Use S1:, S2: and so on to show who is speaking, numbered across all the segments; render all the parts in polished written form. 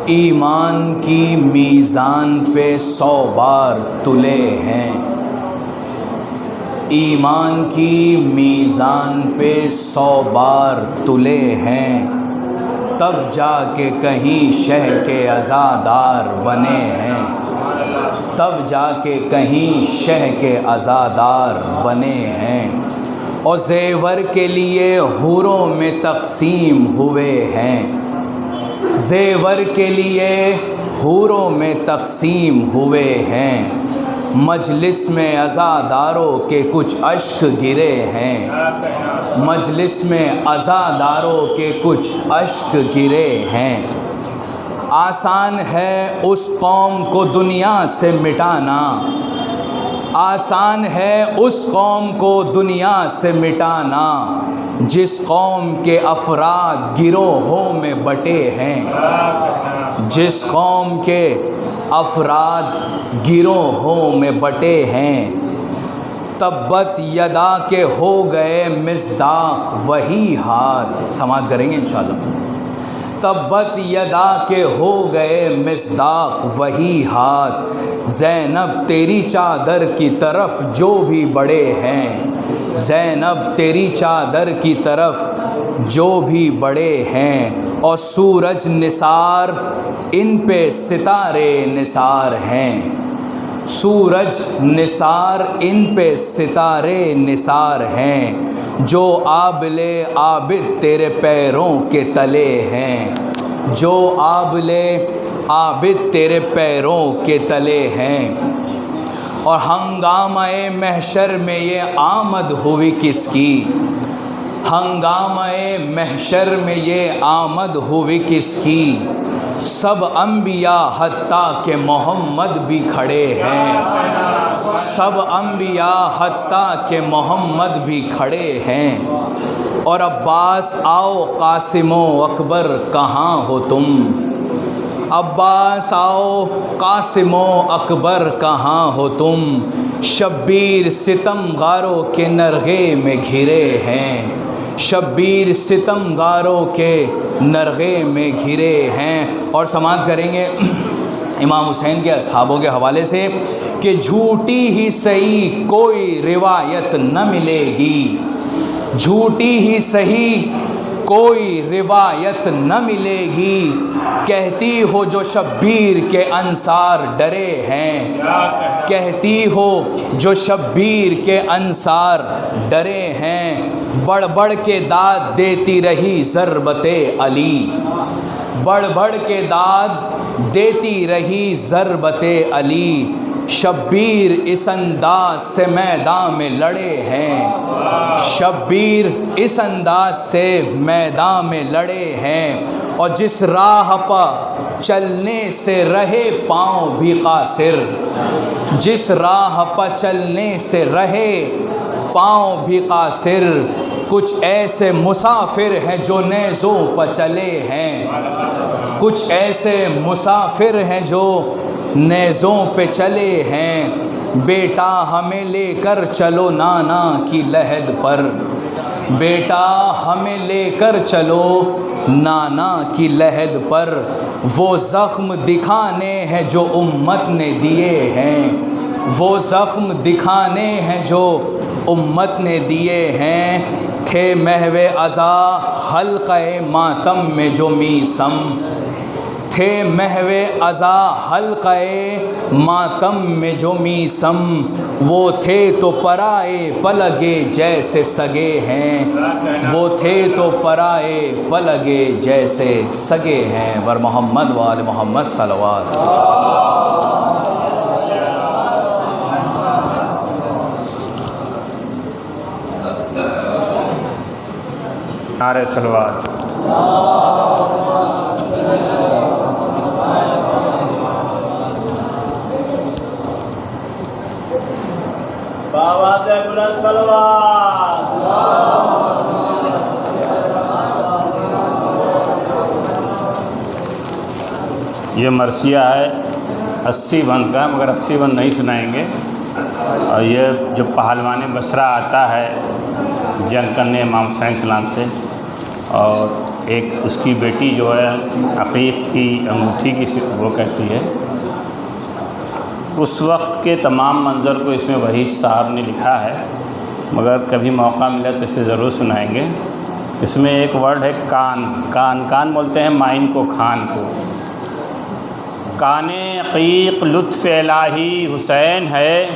S1: ایمان کی میزان پہ 100 بار تلے ہیں، ایمان کی میزان پہ 100 بار تلے ہیں، تب جا کے کہیں شہ کے عزادار بنے ہیں، تب جا کے کہیں شہ کے عزادار بنے ہیں، اور زیور کے لیے حوروں میں تقسیم ہوئے ہیں، زیور کے لیے حوروں میں تقسیم ہوئے ہیں، مجلس میں عزاداروں کے کچھ اشک گرے ہیں، مجلس میں عزاداروں کے کچھ اشک گرے ہیں۔ آسان ہے اس قوم کو دنیا سے مٹانا، آسان ہے اس قوم کو دنیا سے مٹانا، جس قوم کے افراد گروہوں میں بٹے ہیں، جس قوم کے افراد گروہوں میں بٹے ہیں۔ تبت یدا کے ہو گئے مصداق وہی ہاتھ، سماعت کریں گے انشاءاللہ۔ تبت یدا کے ہو گئے مصداق وہی ہاتھ، زینب تیری چادر کی طرف جو بھی بڑے ہیں، زینب تیری چادر کی طرف جو بھی بڑے ہیں، اور سورج نثار ان پہ ستارے نثار ہیں، سورج نثار ان پہ ستارے نثار ہیں، جو آبل عابد تیرے پیروں کے تلے ہیں، جو آبل عابد تیرے پیروں کے تلے ہیں۔ اور ہنگامہ محشر میں یہ آمد ہوئی کس کی، ہنگامہ محشر میں یہ آمد ہوئی کس کی، سب انبیاء حتیٰ کہ محمد بھی کھڑے ہیں، سب انبیاء حتیٰ کہ محمد بھی کھڑے ہیں۔ اور عباس آؤ قاسم و اکبر کہاں ہو تم، عباس آؤ قاسم و اکبر کہاں ہو تم، شبیر ستم گاروں کے نرغے میں گھرے ہیں، شبیر ستم گاروں کے نرغے میں گھرے ہیں۔ اور سماعت کریں گے امام حسین کے اصحابوں کے حوالے سے کہ جھوٹی ہی صحیح کوئی روایت نہ ملے گی، جھوٹی ہی صحیح کوئی روایت نہ ملے گی، کہتی ہو جو شبیر کے انصار ڈرے ہیں، کہتی ہو جو شبیر کے انصار ڈرے ہیں، بڑھ بڑھ کے داد دیتی رہی ضربت علی، بڑھ بڑھ کے داد دیتی رہی ضربت علی، شبیر اس انداز سے میدان میں لڑے ہیں، شبیر اس انداز سے میدان میں لڑے ہیں، اور جس راہ پر چلنے سے رہے پاؤں بھی قاصر، جس راہ پر چلنے سے رہے پاؤں بھی قاصر، کچھ ایسے مسافر ہیں جو نیزوں پر چلے ہیں، کچھ ایسے مسافر ہیں جو نیزوں پہ چلے ہیں، بیٹا ہمیں لے کر چلو نانا کی لحد پر، بیٹا ہمیں لے کر چلو نانا کی لحد پر، وہ زخم دکھانے ہیں جو امت نے دیے ہیں، وہ زخم دکھانے ہیں جو امت نے دیے ہیں، تھے محو عزا حلقہ ماتم میں جو میسم، تھے محو عزا حلقہ ماتم میں جو میسم، وہ تھے تو پرائے پلگے جیسے سگے ہیں، وہ تھے تو پرائے پلگے جیسے سگے ہیں۔ بر محمد و آل محمد صلوات۔
S2: نعرہ صلوات۔
S3: بآواز بلند صلوات۔
S2: یہ مرثیہ ہے 80 بند کا، مگر 80 بند نہیں سنائیں گے، اور یہ جو پہلوان بصرہ آتا ہے جنگ کرنے امام حسین السلام سے، اور ایک اس کی بیٹی جو ہے عقیق کی انگوٹھی کی وہ کہتی ہے۔ اس وقت کے تمام منظر کو اس میں وحید صاحب نے لکھا ہے، مگر کبھی موقع ملا تو اسے ضرور سنائیں گے۔ اس میں ایک ورڈ ہے کان، کان کان بولتے ہیں مائن کو، خان کو۔ کان عقیق لطف الہی حسین ہے،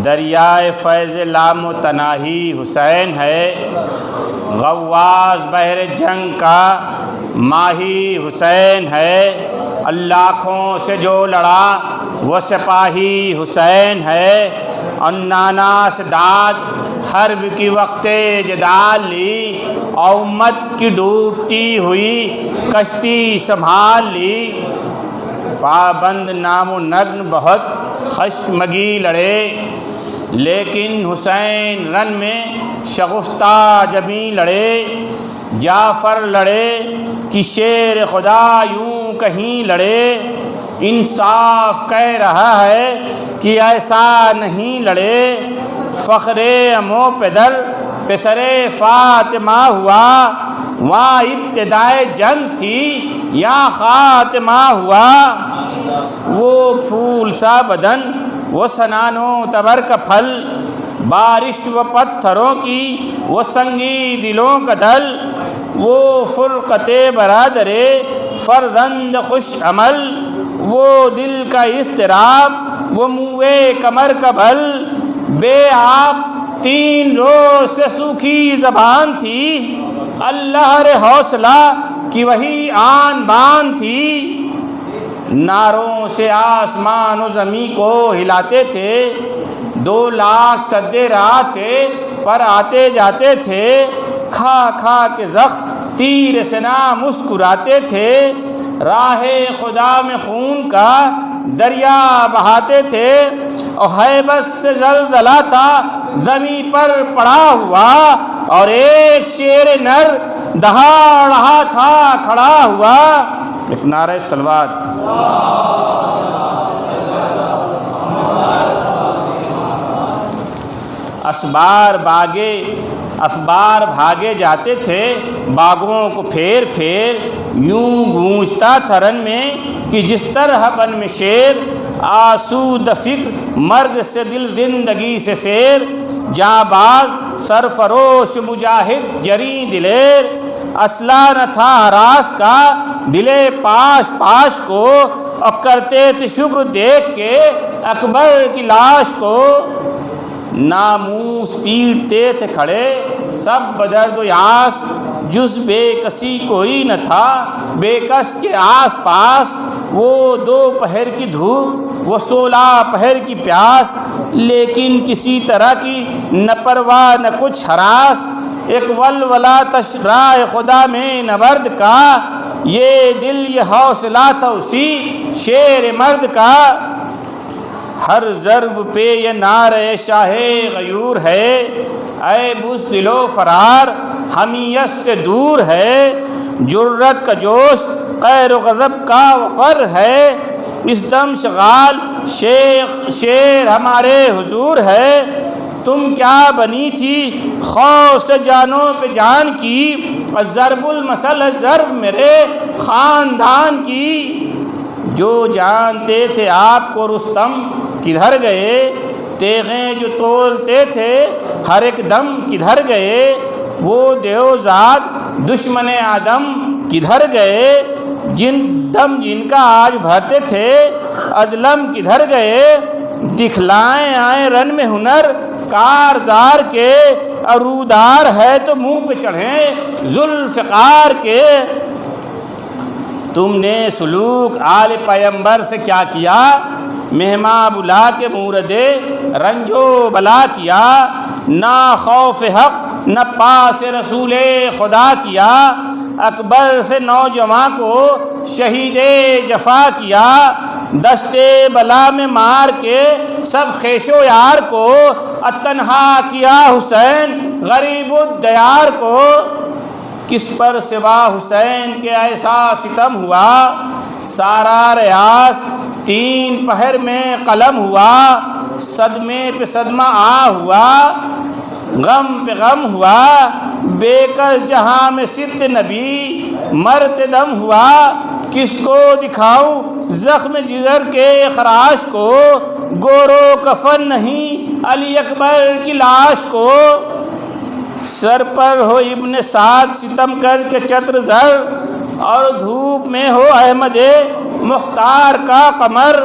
S2: دریائے فیض لام و تناہی حسین ہے، غواص بحر جنگ کا ماہی حسین ہے، لاکھوں سے جو لڑا وہ سپاہی حسین ہے، انانا سے داد حرب کی وقت جدال لی، اور امت کی ڈوبتی ہوئی کشتی سنبھال لی، پابند نام و نگن بہت خشمگی لڑے، لیکن حسین رن میں شگفتہ جبیں لڑے، جعفر لڑے کہ شیر خدا یوں کہیں لڑے، انصاف کہہ رہا ہے کہ ایسا نہیں لڑے، فخر امو پدر پسر فاطمہ ہوا، وہاں ابتدائے جنگ تھی یا خاتمہ ہوا، وہ پھول سا بدن وہ سنان و تبر کا پھل، بارش و پتھروں کی وہ سنگی دلوں کا دل، وہ فرقت برادر فرزند خوش عمل، وہ دل کا اضطراب وہ موئے کمر کا بھل، بے آپ 3 روز سے سوکھی زبان تھی، اللہ رے حوصلہ کی وہی آن بان تھی، ناروں سے آسمان و زمین کو ہلاتے تھے، 2 لاکھ سدے راہ تھے پر آتے جاتے تھے، کھا کھا کے زخم تیر سنا مسکراتے تھے، راہ خدا میں خون کا دریا بہاتے تھے، اور ہیبت سے زلزلہ تھا زمین پر پڑا ہوا، اور ایک شیر نر دہاڑ رہا تھا کھڑا ہوا۔ ایک نعرہ صلوات۔ اسبار بھاگے جاتے تھے باغوں کو پھیر پھیر، یوں گونجتا تھا رن میں کہ جس طرح بن میں شیر، آسود فکر مرگ سے دل زندگی سے سیر، جاں باز سرفروش مجاہد جری دلیر، اسلحہ نہ تھا ہراس کا دلے پاش پاش کو، اور کرتے تھے شکر دیکھ کے اکبر کی لاش کو، ناموس پیٹتے تھے کھڑے سب بدرد و یاس، جز بے کسی کوئی نہ تھا بے کس کے آس پاس، وہ 2 پہر کی دھوپ وہ 16 پہر کی پیاس، لیکن کسی طرح کی نہ پرواہ نہ کچھ ہراس، ایک ولولہ تشرائے خدا میں نبرد کا، یہ دل یہ حوصلہ تھا اسی شیر مرد کا، ہر ضرب پہ یہ نعرہ شاہ غیور ہے، اے بزدل و فرار حمیت سے دور ہے، جرت کا جوش قہر و غضب کا وفر ہے، اس دم شغال شیر ہمارے حضور ہے، تم کیا بنی تھی خوف سے جانوں پہ جان کی، ضرب المثل ضرب میرے خاندان کی، جو جانتے تھے آپ کو رستم کدھر گئے، تیغیں جو تولتے تھے ہر ایک دم کدھر گئے، وہ دیوزاد دشمن آدم کدھر گئے، جن کا آج بھرتے تھے ازلم کدھر گئے، دکھلائیں آئے رن میں ہنر کارزار کے، ارودار ہے تو منہ پہ چڑھیں ذوالفقار کے، تم نے سلوک آل پیمبر سے کیا کیا، مہماں بلا کے مورد رنج و بلا کیا، نہ خوف حق نہ پاس رسول خدا کیا، اکبر سے نوجواں کو شہید جفا کیا، دشت بلا میں مار کے سب خیش و یار کو، تنہا کیا حسین غریب الدیار کو، کس پر سوا حسین کے ایسا ستم ہوا، سارا ریاض 3 پہر میں قلم ہوا، صدمے پہ صدمہ آ ہوا، غم پہ غم ہوا، بے کس جہاں میں صبت نبی مرتے دم ہوا، کس کو دکھاؤں زخم جگر کے خراش کو، گورو کفن نہیں علی اکبر کی لاش کو، سر پر ہو ابن سعد ستم کر کے چتر زر، اور دھوپ میں ہو احمد مختار کا قمر،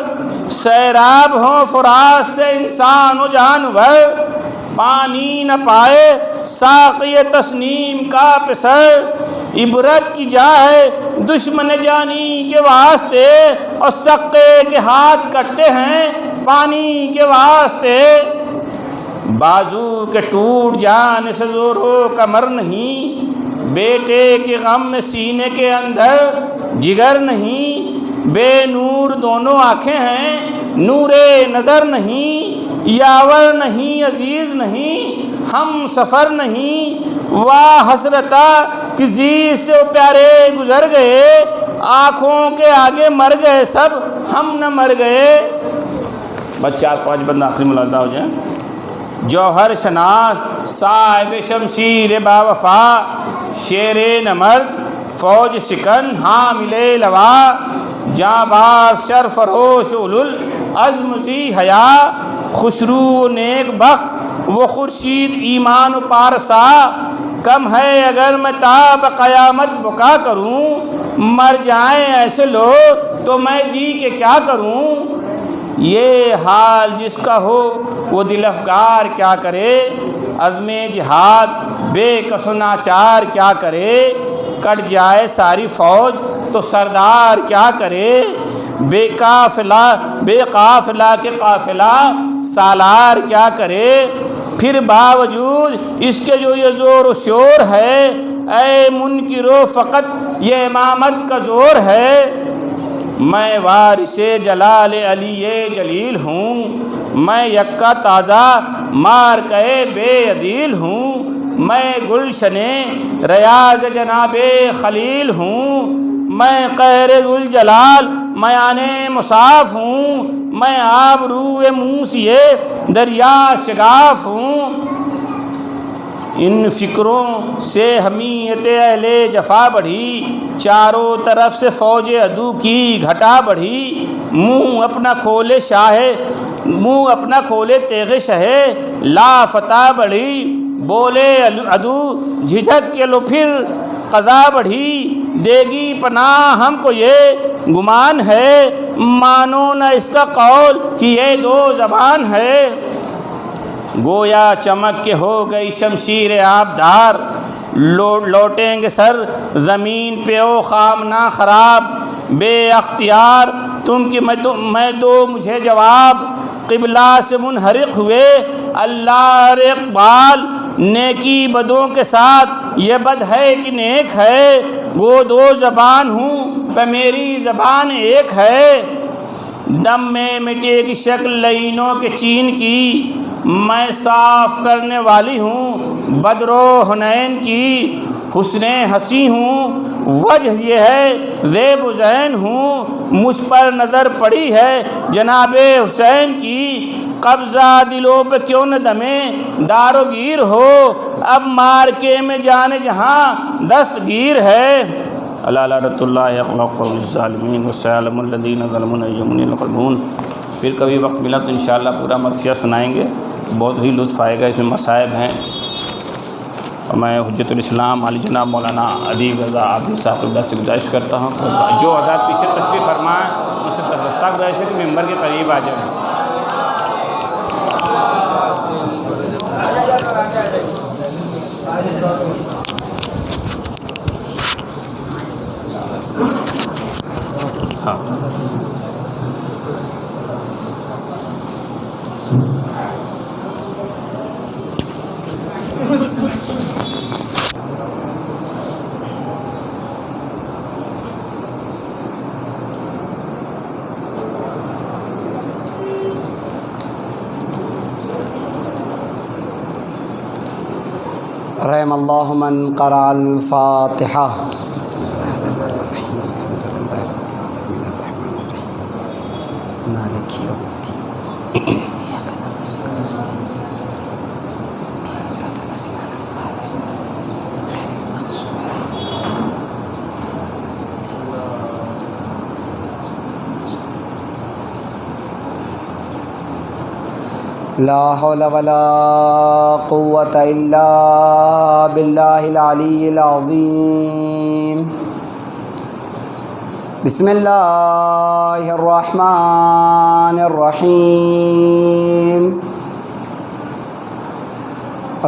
S2: سیراب ہوں فرات سے انسان و جانور، پانی نہ پائے ساقی تسنیم کا پسر، عبرت کی جائے دشمن جانی کے واسطے، اور سقے کے ہاتھ کٹتے ہیں پانی کے واسطے، بازو کے ٹوٹ جانے سے زور و کمر نہیں، بیٹے کے غم میں سینے کے اندر جگر نہیں، بے نور دونوں آنکھیں ہیں نور نظر نہیں، یاور نہیں عزیز نہیں ہم سفر نہیں، واہ حسرتا کسی سے پیارے گزر گئے، آنکھوں کے آگے مر گئے سب ہم نہ مر گئے۔ بس 4-5 بند آخری ملاحظہ ہو جائیں۔ جوہر شناس صاحب شمشیر با وفا، شیر نمرد فوج شکن حامل لوا، جاں باز شر فروش العزم ذی حیا، خسرو نیک بخت وہ خورشید ایمان و پارسا، کم ہے اگر میں تاب قیامت بکا کروں، مر جائیں ایسے لوگ تو میں جی کے کیا کروں، یہ حال جس کا ہو وہ دل افگار کیا کرے، عزم جہاد بے کس و ناچار کیا کرے، کٹ جائے ساری فوج تو سردار کیا کرے، بے قافلہ کے قافلہ سالار کیا کرے، پھر باوجود اس کے جو یہ زور و شور ہے، اے منکرو فقط یہ امامت کا زور ہے، میں وارث جلال علی جلیل ہوں، میں یکا تازہ مارکے بے عدیل ہوں، میں گلشن ریاض جناب خلیل ہوں، میں قہر ذوالجلال میان مصاف ہوں، میں آبرو موسی دریا شگاف ہوں، ان فکروں سے حمیت اہل جفا بڑھی، چاروں طرف سے فوج عدو کی گھٹا بڑھی، منہ اپنا کھولے تیغ شہ لا فتح بڑھی، بولے عدو جھجک کے لو پھر قضا بڑھی، دے گی پناہ ہم کو یہ گمان ہے، مانو نہ اس کا قول کہ یہ 2 زبان ہے، گویا چمک کے ہو گئی شمشیر آبدار، لوٹیں گے سر زمین پہ او خامنہ خراب، بے اختیار تم کی میں دو مجھے جواب، قبلہ سے منحرق ہوئے اللہ اقبال، نیکی بدوں کے ساتھ یہ بد ہے کہ نیک ہے، وہ 2 زبان ہوں پہ میری زبان ایک ہے، دم میں مٹے کی شکل لعینوں کے چین کی، میں صاف کرنے والی ہوں بدر و حنین کی، حسن حسی ہوں وجہ یہ ہے زیب و زین ہوں، مجھ پر نظر پڑی ہے جناب حسین کی، قبضہ دلوں پہ کیوں نہ دمے دار و گیر ہو، اب مارکے میں جانے جہاں دستگیر ہے، اللہ لعنۃ اللہ اخلاق الظالمین وسلم الذین ظلموا یوم القلبون۔ پھر کبھی وقت ملا تو انشاءاللہ پورا مرثیہ سنائیں گے، بہت ہی لطف آئے گا، اس میں مصائب ہیں، اور میں حجت الاسلام علی جناب مولانا ادیب رضا عابدی صاحب اللہ سے گزارش کرتا ہوں جو حضرات پیچھے تشریف فرمائیں ان سے دستک گزارش ہے کہ ممبر کے قریب آ جائیں۔ ہاں
S4: رحم اللہ من قرأ الفاتحہ۔ مالک یوم الدین لا حول ولا قوة إلا بالله العلي العظيم بسم الله الرحمن الرحيم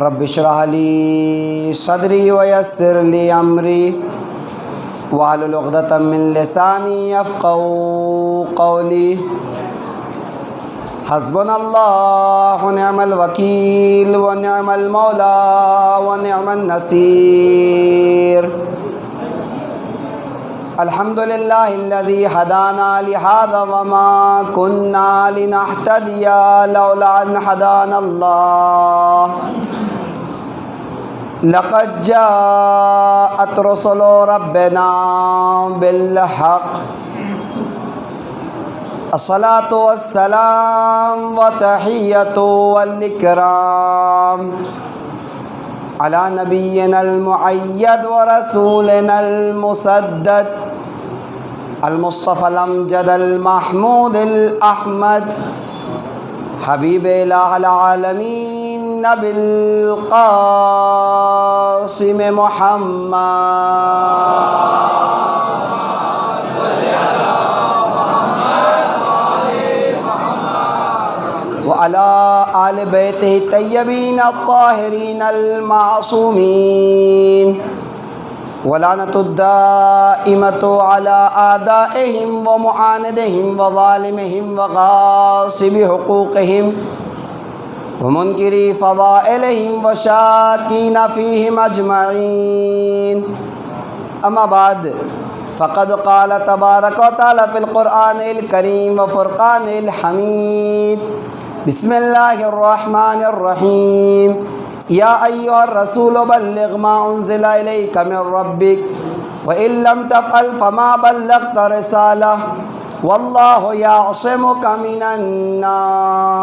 S4: رب اشرح لي صدري ويسر لي أمري واحلل عقدة من لساني يفقهوا قولي حسبنا الله ونعم الوكيل ونعم المولى ونعم النصير الحمد لله الذي هدانا لهذا وما كنا لنهتدي لولا أن هدانا الله لقد جاءت رسل ربنا بالحق الصلاة والسلام وتحية والإكرام على نبينا المؤيد ورسولنا المسدد المصطفى الأمجد المحمود الأحمد حبيب إله العالمين نبي القاسم محمد وعلى آل بیتہ الطیبین الطاہرین المعصومین ولعنۃ الدائمۃ علی اعدائہم ومعاندہم وظالمہم وغاصب حقوقہم ومنکری فضائلہم وشاکین فیہم اجمعین اما بعد فقد قال تبارک و تعالی فی القرآن الکریم وفرقان الحمید بسم اللہ الرحمن الرحیم یا ایہا الرسول بلغ ما انزل الیک من ربک وإن لم تفعل فما بلغت رسالہ واللہ یعصمک من الناس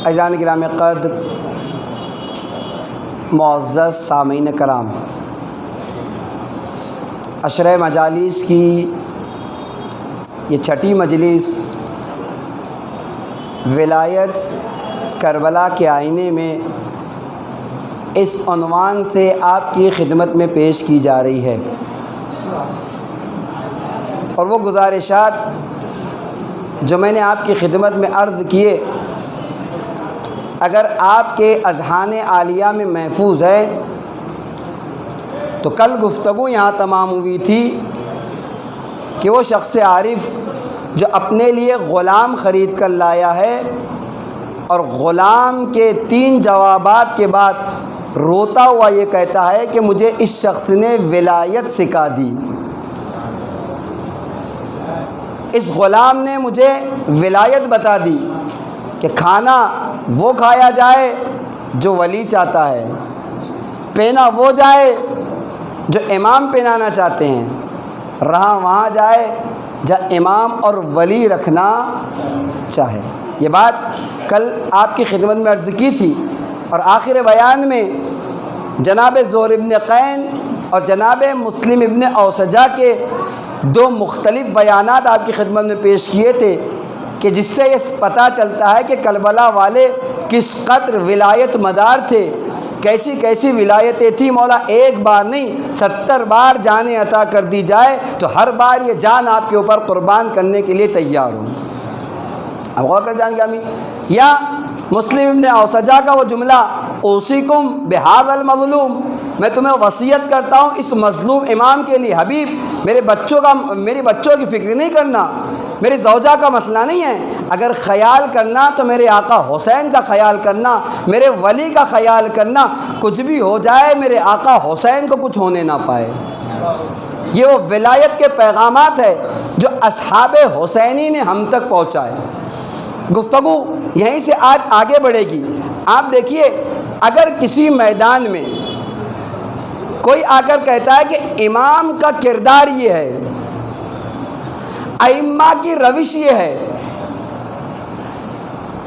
S4: عزیزان گرامی قدر، معزز سامعین کرام، عشرہ مجالس کی یہ چھٹی مجلس ولایت کربلا کے آئینے میں اس عنوان سے آپ کی خدمت میں پیش کی جا رہی ہے، اور وہ گزارشات جو میں نے آپ کی خدمت میں عرض کیے اگر آپ کے اذہان عالیہ میں محفوظ ہے تو کل گفتگو یہاں تمام ہوئی تھی کہ وہ شخص عارف جو اپنے لیے غلام خرید کر لایا ہے اور غلام کے 3 جوابات کے بعد روتا ہوا یہ کہتا ہے کہ مجھے اس شخص نے ولایت سکھا دی، اس غلام نے مجھے ولایت بتا دی کہ کھانا وہ کھایا جائے جو ولی چاہتا ہے، پہنا وہ جائے جو امام پہنانا چاہتے ہیں، رہا وہاں جائے جہاں امام اور ولی رکھنا چاہے۔ یہ بات کل آپ کی خدمت میں عرض کی تھی، اور آخر بیان میں جناب زہر ابن قین اور جناب مسلم ابن اوسجہ کے 2 مختلف بیانات آپ کی خدمت میں پیش کیے تھے کہ جس سے یہ پتہ چلتا ہے کہ کربلا والے کس قدر ولایت مدار تھے، کیسی کیسی ولایتیں تھیں۔ مولا ایک بار نہیں 70 بار جانیں عطا کر دی جائے تو ہر بار یہ جان آپ کے اوپر قربان کرنے کے لیے تیار ہوں۔ اب غور کر جان گامی، یا مسلم ابن اوسجہ کا وہ جملہ اوصیکم بہذا المظلوم، میں تمہیں وصیت کرتا ہوں اس مظلوم امام کے لیے، حبیب میرے بچوں کی فکر نہیں کرنا، میری زوجہ کا مسئلہ نہیں ہے، اگر خیال کرنا تو میرے آقا حسین کا خیال کرنا، میرے ولی کا خیال کرنا، کچھ بھی ہو جائے میرے آقا حسین کو کچھ ہونے نہ پائے۔ یہ وہ ولایت کے پیغامات ہے جو اصحاب حسینی نے ہم تک پہنچائے۔ گفتگو یہیں سے آج آگے بڑھے گی۔ آپ دیکھیے، اگر کسی میدان میں کوئی آ کر کہتا ہے کہ امام کا کردار یہ ہے، ائمہ کی روش یہ ہے،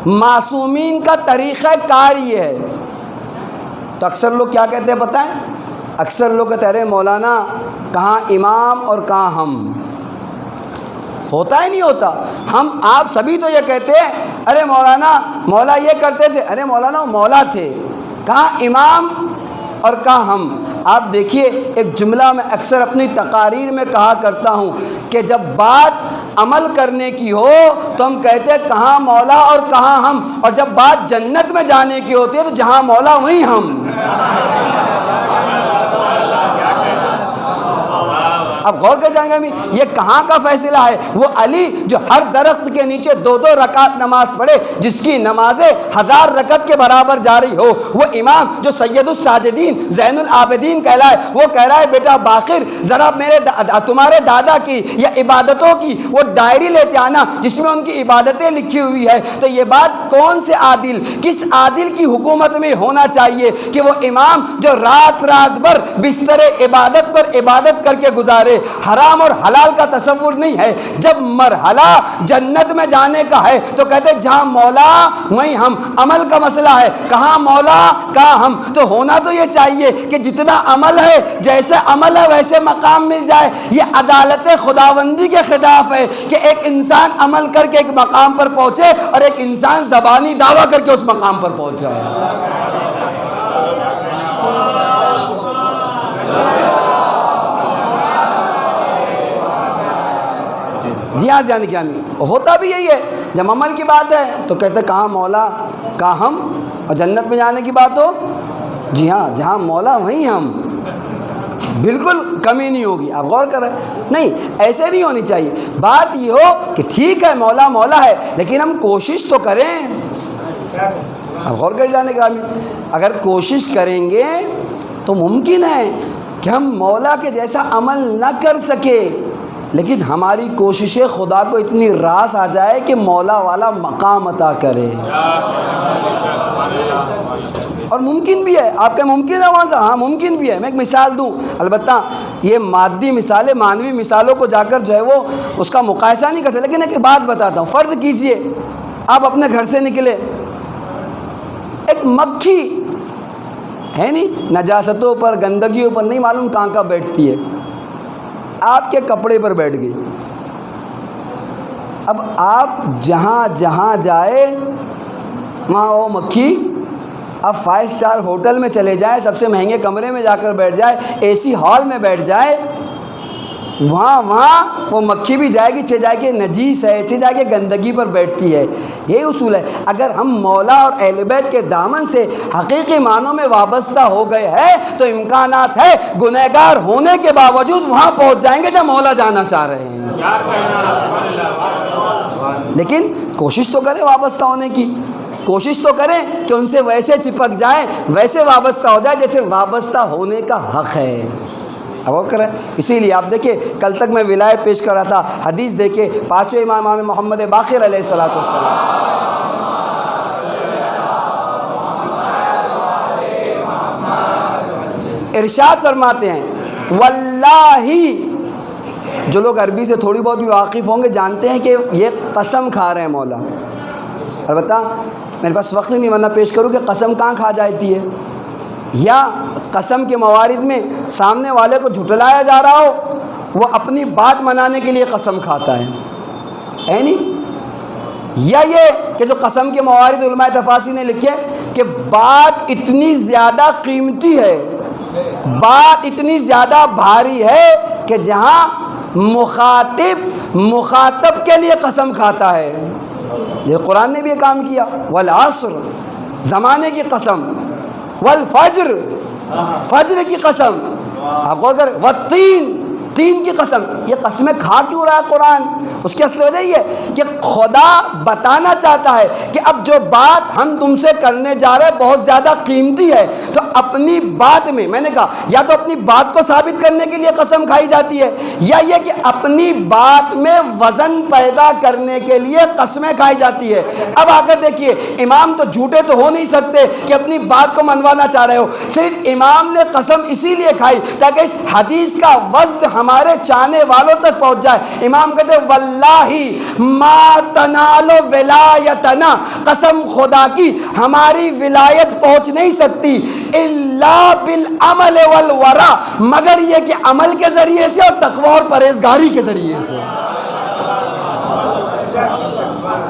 S4: معصومین کا طریقہ کار یہ ہے، تو اکثر لوگ کیا کہتے ہیں پتہ ہے؟ اکثر لوگ کہتے ہیں مولانا کہاں امام اور کہاں ہم؟ ہوتا ہی نہیں ہوتا. ہم آپ سبھی تو یہ کہتے ہیں ارے مولانا مولا یہ کرتے تھے، ارے مولانا وہ مولا تھے. کہاں امام اور کہاں ہم؟ آپ دیکھیے ایک جملہ میں اکثر اپنی تقاریر میں کہا کرتا ہوں کہ جب بات عمل کرنے کی ہو تو ہم کہتے ہیں کہاں مولا اور کہاں ہم، اور جب بات جنت میں جانے کی ہوتی ہے تو جہاں مولا وہیں ہم. اب غور کر جائیں گے یہ کہاں کا فیصلہ ہے؟ وہ علی جو ہر درخت کے نیچے 2 رکعت نماز پڑھے جس کی نمازیں 1000 رکعت کے برابر جاری ہو، وہ امام جو سید الساجدین زین العابدین کہلائے، وہ کہہ رہا ہے بیٹا باقر ذرا تمہارے دادا کی یا عبادتوں کی وہ ڈائری لیتے آنا جس میں ان کی عبادتیں لکھی ہوئی ہے. تو یہ بات کون سے عادل، کس عادل کی حکومت میں ہونا چاہیے کہ وہ امام جو رات بھر بستر عبادت پر عبادت کر کے گزارے؟ حرام اور حلال کا تصور نہیں ہے. جب مرحلہ جنت میں جانے کا ہے تو کہتے جہاں مولا وہیں ہم. عمل کا مسئلہ ہے کہاں مولا کہاں ہم. تو ہونا تو یہ چاہیے کہ جتنا عمل ہے جیسے عمل ہے ویسے مقام مل جائے. یہ عدالت خداوندی کے خلاف ہے کہ ایک انسان عمل کر کے ایک مقام پر پہنچے اور ایک انسان زبانی دعویٰ کر کے اس مقام پر پہنچ جائے. جی ہاں جان گرامی، ہوتا بھی یہی ہے. جب عمل کی بات ہے تو کہتے کہاں مولا کہاں ہم، اور جنت میں جانے کی بات ہو جی ہاں جہاں مولا وہیں ہم. بالکل کمی نہیں ہوگی. آپ غور کریں، نہیں ایسے نہیں ہونی چاہیے. بات یہ ہو کہ ٹھیک ہے مولا مولا ہے لیکن ہم کوشش تو کریں. آپ غور کر جانے گرامی، اگر کوشش کریں گے تو ممکن ہے کہ ہم مولا کے جیسا عمل نہ کر سکے لیکن ہماری کوششیں خدا کو اتنی راس آ جائے کہ مولا والا مقام عطا کرے. اور ممکن بھی ہے. آپ کا ممکن ہے وہاں سے؟ ہاں ممکن بھی ہے. میں ایک مثال دوں، البتہ یہ مادی مثالیں مانوی مثالوں کو جا کر جو ہے وہ اس کا مقایسہ نہیں کرتے، لیکن ایک بات بتاتا ہوں. فرض کیجئے آپ اپنے گھر سے نکلے، ایک مکھی ہے نہیں، نجاستوں پر گندگیوں پر نہیں معلوم کہاں کہاں بیٹھتی ہے، آپ کے کپڑے پر بیٹھ گئی. اب آپ جہاں جہاں جائے وہاں وہ مکھی، اب 5 اسٹار ہوٹل میں چلے جائیں، سب سے مہنگے کمرے میں جا کر بیٹھ جائے، اے سی ہال میں بیٹھ جائے، وہاں وہ مکھی بھی جائے گی، چھ جائے کہ نجیس ہے، چھ جائے کہ گندگی پر بیٹھتی ہے. یہی اصول ہے. اگر ہم مولا اور اہل بیت کے دامن سے حقیقی معنوں میں وابستہ ہو گئے ہیں تو امکانات ہے گنہگار ہونے کے باوجود وہاں پہنچ جائیں گے جہاں مولا جانا چاہ رہے ہیں. لیکن کوشش تو کریں وابستہ ہونے کی، کوشش تو کریں کہ ان سے ویسے چپک جائیں، ویسے وابستہ ہو جائے جیسے وابستہ ہونے کا حق ہے. اب وہ کریں. اسی لیے آپ دیکھیں کل تک میں ولایت پیش کر رہا تھا، حدیث دیکھیں 5 امام محمد باقر علیہ الصلوۃ والسلام ارشاد فرماتے ہیں واللہ، جو لوگ عربی سے تھوڑی بہت بھی واقف ہوں گے جانتے ہیں کہ یہ قسم کھا رہے ہیں مولا. البتہ میرے پاس وقت نہیں ورنہ پیش کروں کہ قسم کہاں کھا جاتی ہے، یا قسم کے موارد میں سامنے والے کو جھٹلایا جا رہا ہو، وہ اپنی بات منانے کے لیے قسم کھاتا ہے نہیں، یا یہ کہ جو قسم کے موارد علماء تفاسیر نے لکھے کہ بات اتنی زیادہ قیمتی ہے، بات اتنی زیادہ بھاری ہے کہ جہاں مخاطب کے لیے قسم کھاتا ہے. یہ قرآن نے بھی یہ کام کیا، والعصر زمانے کی قسم، والفجر فجر کی قسم، آپ غور کریں، والتین تین کی قسم. یہ قسمیں کھا کیوں رہا ہے قرآن؟ اس کی اصل وجہ یہ ہے کہ خدا بتانا چاہتا ہے کہ اب جو بات ہم تم سے کرنے جا رہے ہیں بہت زیادہ قیمتی ہے، تو اپنی بات میں نے کہا یا تو اپنی بات کو ثابت کرنے کے لیے قسم کھائی جاتی ہے، یا یہ کہ اپنی بات میں وزن پیدا کرنے کے لیے قسمیں کھائی جاتی ہے. اب آ کر دیکھیے امام تو جھوٹے تو ہو نہیں سکتے کہ اپنی بات کو منوانا چاہ رہے ہو. صرف امام نے قسم اسی لیے کھائی تاکہ اس حدیث کا وزن ہمارے چاہنے والوں تک پہنچ جائے۔ امام کہتے ہیں واللہ ما تنال ولایتنا، قسم خدا کی ہماری ولایت پہنچ نہیں سکتی الا بالعمل والورع، مگر یہ کہ عمل کے ذریعے سے اور تقوی اور پرہیزگاری کے ذریعے سے۔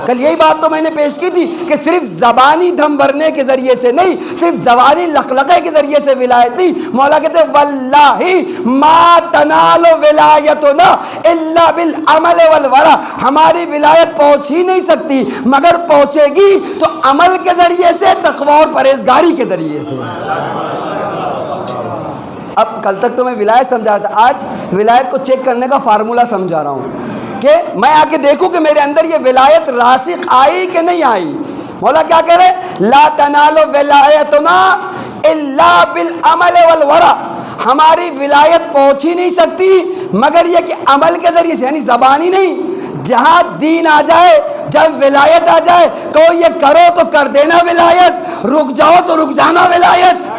S4: کل یہی بات تو میں نے پیش کی تھی کہ صرف زبانی دم بھرنے کے ذریعے سے نہیں، صرف زبانی لقلقے کے ذریعے سے ولایت نہیں۔ مولا کہتے ہیں واللہ ما تنال ولایتنا الا بالعمل والورع، ہماری ولایت پہنچ ہی نہیں سکتی مگر پہنچے گی تو عمل کے ذریعے سے، تقوی اور پرہیزگاری کے ذریعے سے۔ اب کل تک تو میں ولایت سمجھا تھا، آج ولایت کو چیک کرنے کا فارمولہ سمجھا رہا ہوں کہ میں آ کے دیکھوں کہ میرے اندر یہ ولایت راسخ آئی کہ نہیں آئی۔ مولا کیا کہہ رہے؟ لا تنالو ولایتنا الا بالعمل والورع، ہماری ولایت پہنچ ہی نہیں سکتی مگر یہ کہ عمل کے ذریعے سے، یعنی زبانی نہیں، جہاں دین آ جائے، جب ولایت آ جائے تو یہ کرو تو کر دینا ولایت، رک جاؤ تو رک جانا ولایت۔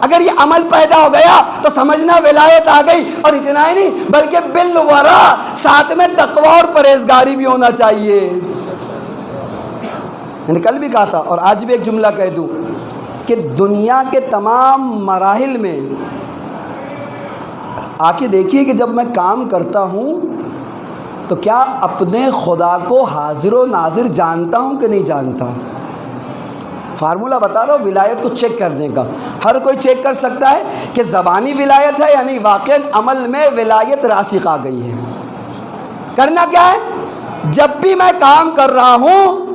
S4: اگر یہ عمل پیدا ہو گیا تو سمجھنا ولایت آ گئی، اور اتنا ہی نہیں بلکہ بالورع، ساتھ میں تقوی اور پرہیزگاری بھی ہونا چاہیے۔ میں نے کل بھی کہا تھا اور آج بھی ایک جملہ کہہ دوں کہ دنیا کے تمام مراحل میں آ کے دیکھیے کہ جب میں کام کرتا ہوں تو کیا اپنے خدا کو حاضر و ناظر جانتا ہوں کہ نہیں جانتا۔ فارمولہ بتا رہا ہوں ولایت کو چیک کرنے کا۔ ہر کوئی چیک کر سکتا ہے کہ زبانی ولایت ہے یعنی واقعاً عمل میں ولایت راسخ آ گئی ہے۔ کرنا کیا ہے؟ جب بھی میں کام کر رہا ہوں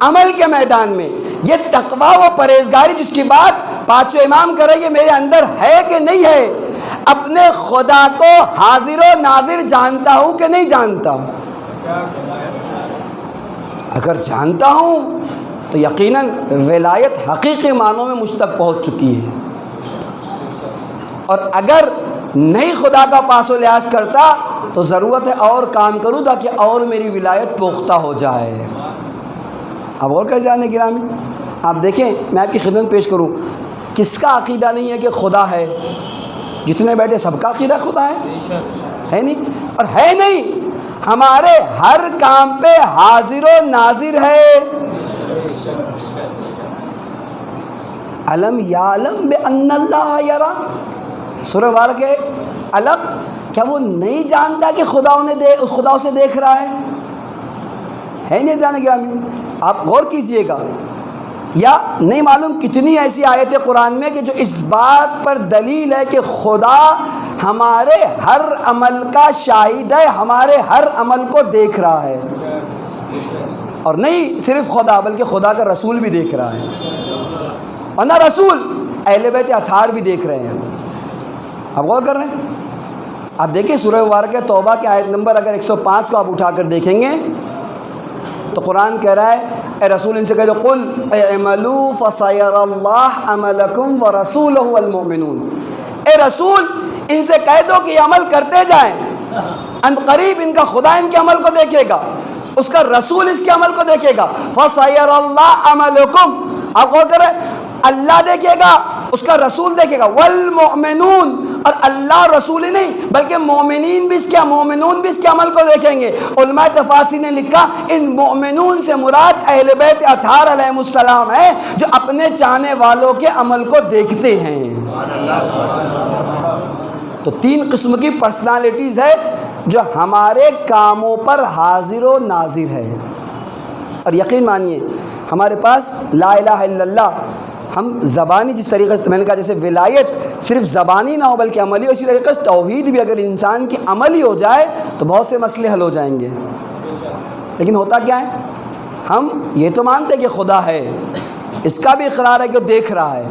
S4: عمل کے میدان میں، یہ تقوی و پرہیزگاری جس کی بات پانچوں امام کر رہے ہیں، یہ میرے اندر ہے کہ نہیں ہے؟ اپنے خدا کو حاضر و ناظر جانتا ہوں کہ نہیں جانتا؟ اگر جانتا ہوں تو یقیناً ولایت حقیقی معنوں میں مجھ تک پہنچ چکی ہے، اور اگر نہیں خدا کا پاس و لحاظ کرتا تو ضرورت ہے اور کام کروں تاکہ اور میری ولایت پختہ ہو جائے۔ اب اور کیا جانے گرامی، آپ دیکھیں میں آپ کی خدمت پیش کروں، کس کا عقیدہ نہیں ہے کہ خدا ہے؟ جتنے بیٹھے سب کا عقیدہ خدا ہے نہیں؟ اور ہے نہیں، ہمارے ہر کام پہ حاضر و ناظر ہے۔ علم یعلم بان اللہ یرا، سورہ مبارک ہے الگ، کیا وہ نہیں جانتا کہ خدا انہیں اس خدا سے دیکھ رہا ہے نہیں جانے گرامی؟ آپ غور کیجئے گا، یا نہیں معلوم کتنی ایسی آیتیں قرآن میں کہ جو اس بات پر دلیل ہے کہ خدا ہمارے ہر عمل کا شاہد ہے، ہمارے ہر عمل کو دیکھ رہا ہے۔ اور نہیں صرف خدا بلکہ خدا کا رسول بھی دیکھ رہا ہے، اور نہ رسول اہل بیت اطہار بھی دیکھ رہے ہیں۔ آپ غور کر رہے ہیں؟ آپ دیکھیں سورہ مبارکہ توبہ کی آیت نمبر اگر 105 کو آپ اٹھا کر دیکھیں گے تو قرآن کہہ رہا ہے اے رسول ان سے کہہ دو قل اعملوا فسيرى الله عملكم ورسوله والمؤمنون، اے رسول ان سے کہہ دو کہ یہ عمل کرتے جائیں، ان قریب ان کا خدا ان کے عمل کو دیکھے گا، اس کا رسول اس کے عمل کو دیکھے گا۔ فسيرى الله عملكم، آپ غور کریں، اللہ دیکھے گا، اس کا رسول دیکھے گا، والمؤمنون، اور اللہ رسول ہی نہیں بلکہ مومنین بھی اس کے، مومنون بھی اس کے عمل کو دیکھیں گے۔ علماء تفاسیر نے لکھا ان مومنون سے مراد اہل بیت اطہار علیہ السلام ہے جو اپنے چاہنے والوں کے عمل کو دیکھتے ہیں۔ تو تین قسم کی پرسنالٹیز ہے جو ہمارے کاموں پر حاضر و ناظر ہے۔ اور یقین مانیے ہمارے پاس لا الہ الا اللہ، ہم زبانی جس طریقے سے میں نے کہا جیسے ولایت صرف زبانی نہ ہو بلکہ عملی، اسی طریقے سے توحید بھی اگر انسان کی عملی ہو جائے تو بہت سے مسئلے حل ہو جائیں گے۔ لیکن ہوتا کیا ہے، ہم یہ تو مانتے کہ خدا ہے، اس کا بھی اقرار ہے کہ وہ دیکھ رہا ہے،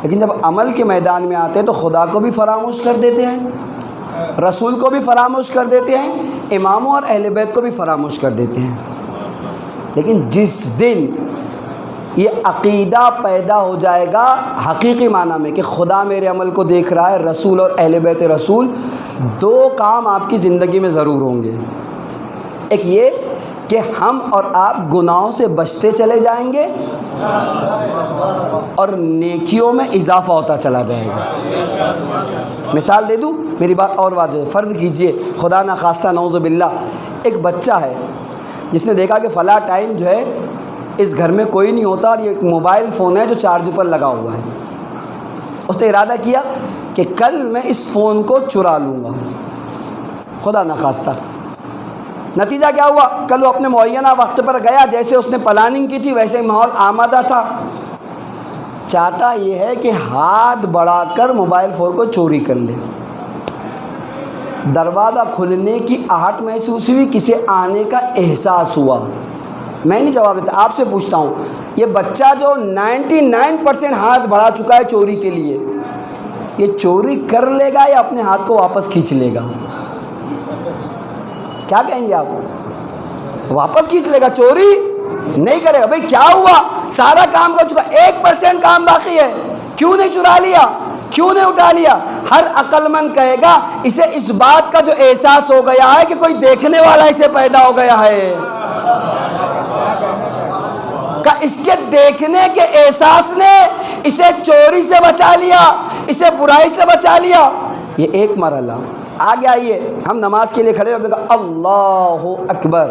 S4: لیکن جب عمل کے میدان میں آتے ہیں تو خدا کو بھی فراموش کر دیتے ہیں، رسول کو بھی فراموش کر دیتے ہیں، اماموں اور اہل بیت کو بھی فراموش کر دیتے ہیں۔ لیکن جس دن یہ عقیدہ پیدا ہو جائے گا حقیقی معنی میں کہ خدا میرے عمل کو دیکھ رہا ہے، رسول اور اہل بیت رسول، دو کام آپ کی زندگی میں ضرور ہوں گے۔ ایک یہ کہ ہم اور آپ گناہوں سے بچتے چلے جائیں گے اور نیکیوں میں اضافہ ہوتا چلا جائے گا۔ مثال دے دوں، میری بات اور واضح ہے۔ فرض کیجئے خدا نہ خواستہ نعوذ باللہ ایک بچہ ہے جس نے دیکھا کہ فلاں ٹائم جو ہے اس گھر میں کوئی نہیں ہوتا اور یہ ایک موبائل فون ہے جو چارج پر لگا ہوا ہے۔ اس نے ارادہ کیا کہ کل میں اس فون کو چرا لوں گا، خدا نہ خواستہ۔ نتیجہ کیا ہوا؟ کل وہ اپنے معینہ وقت پر گیا، جیسے اس نے پلاننگ کی تھی ویسے ہی ماحول آمادہ تھا۔ چاہتا یہ ہے کہ ہاتھ بڑھا کر موبائل فون کو چوری کر لے۔ دروازہ کھلنے کی آہٹ محسوس ہوئی، کسی آنے کا احساس ہوا۔ میں نہیں جواب دیتا، آپ سے پوچھتا ہوں، یہ بچہ جو 99% ہاتھ بڑھا چکا ہے چوری کے لیے، یہ چوری کر لے گا یا اپنے ہاتھ کو واپس کھینچ لے گا؟ کیا کہیں گے آپ؟ واپس کھینچ لے گا، چوری نہیں کرے گا۔ بھئی کیا ہوا؟ سارا کام کر چکا، 1% کام باقی ہے، کیوں نہیں چرا لیا؟ کیوں نہیں اٹھا لیا؟ ہر عقل مند کہے گا اسے اس بات کا جو احساس ہو گیا ہے کہ کوئی دیکھنے والا اسے پیدا ہو گیا ہے، کہ اس کے دیکھنے کے احساس نے اسے چوری سے بچا لیا، اسے برائی سے بچا لیا۔ یہ ایک مرحلہ۔ آگے آئیے، ہم نماز کے لیے کھڑے ہوتے ہیں، اللہ اکبر۔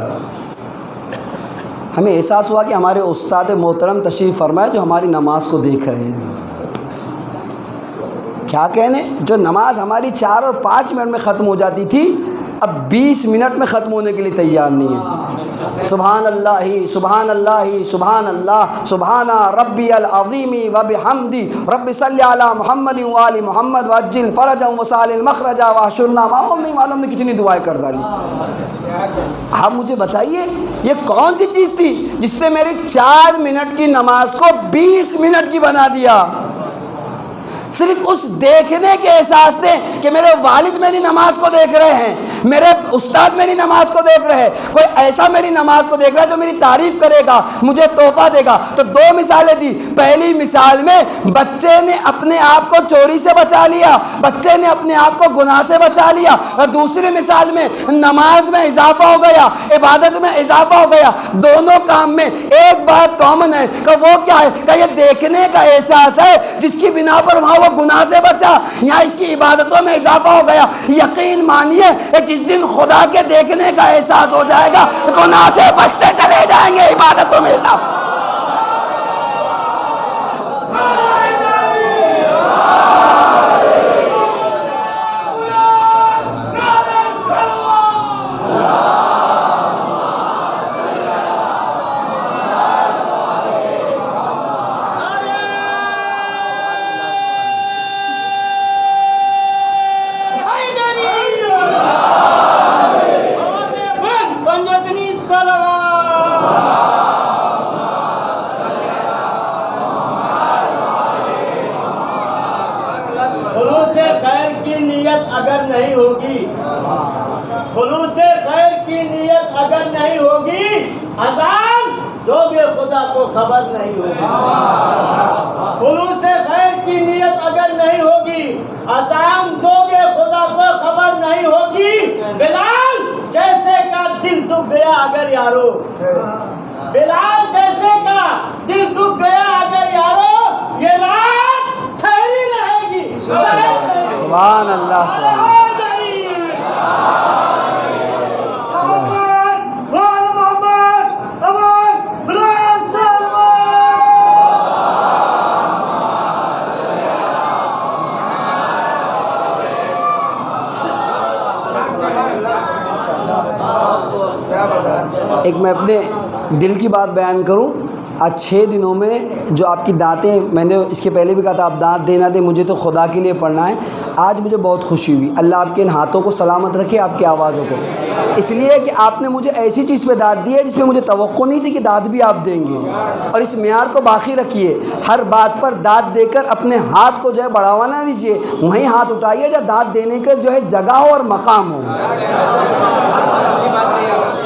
S4: ہمیں احساس ہوا کہ ہمارے استاد محترم تشریف فرمائے جو ہماری نماز کو دیکھ رہے ہیں۔ کیا کہنے، جو نماز ہماری 4 اور 5 منٹ میں ختم ہو جاتی تھی اب 20 منٹ میں ختم ہونے کے لیے تیار نہیں ہے۔ سبحان اللہ سبحان اللہ سبحان اللہ سبحان ربی العظیم وبحمدی رب صلی علی محمد وآل محمد وعجل فرجا وسال مخرجا واحشرنا معهم۔ نہیں معلوم نے کتنی دعائیں کر ڈالی۔ آپ مجھے بتائیے یہ کون سی چیز تھی جس نے میری 4 منٹ کی نماز کو 20 منٹ کی بنا دیا؟ صرف اس دیکھنے کے احساس نے کہ میرے والد میری نماز کو دیکھ رہے ہیں، میرے استاد میری نماز کو دیکھ رہے ہیں، کوئی ایسا میری نماز کو دیکھ رہا ہے جو میری تعریف کرے گا، مجھے تحفہ دے گا۔ تو 2 مثالیں دی۔ پہلی مثال میں بچے نے اپنے آپ کو چوری سے بچا لیا، بچے نے اپنے آپ کو گناہ سے بچا لیا، اور دوسری مثال میں نماز میں اضافہ ہو گیا، عبادت میں اضافہ ہو گیا۔ دونوں کام میں ایک بات کامن ہے کہ وہ کیا ہے کہ یہ دیکھنے کا احساس ہے جس کی بنا پر وہاں وہ گناہ سے بچا، یہاں اس کی عبادتوں میں اضافہ ہو گیا۔ یقین مانیے کہ جس دن خدا کے دیکھنے کا احساس ہو جائے گا گناہ سے بچتے چلے جائیں گے، عبادتوں میں اضافہ۔
S3: اگر نہیں ہوگی، خلوص خیر کی نیت اگر نہیں ہوگی، اذان دو گے خدا کو خبر نہیں ہوگی۔ خلوص خیر کی نیت اگر نہیں ہوگی، اذان دو گے خدا کو خبر نہیں ہوگی۔ بلال جیسے کا دل دکھ گیا اگر یارو، بلال جیسے کا دل دکھ گیا اگر یارو، یہ رات ٹھہری رہے گی۔
S4: سبحان اللہ سبحان اللہ۔ ایک میں اپنے دل کی بات بیان کروں، آج 6 دنوں میں جو آپ کی دانتیں، میں نے اس کے پہلے بھی کہا تھا آپ دانت دینا دیں، مجھے تو خدا کے لیے پڑھنا ہے۔ آج مجھے بہت خوشی ہوئی، اللہ آپ کے ان ہاتھوں کو سلامت رکھے، آپ کی آوازوں کو، اس لیے کہ آپ نے مجھے ایسی چیز پہ داد دی ہے جس میں مجھے توقع نہیں تھی کہ داد بھی آپ دیں گے، اور اس معیار کو باقی رکھیے۔ ہر بات پر داد دے کر اپنے ہاتھ کو جو ہے بڑھاوا نہ دیجیے، وہیں ہاتھ اٹھائیے جہاں داد دینے کے جو ہے جگہ ہو اور مقام ہو،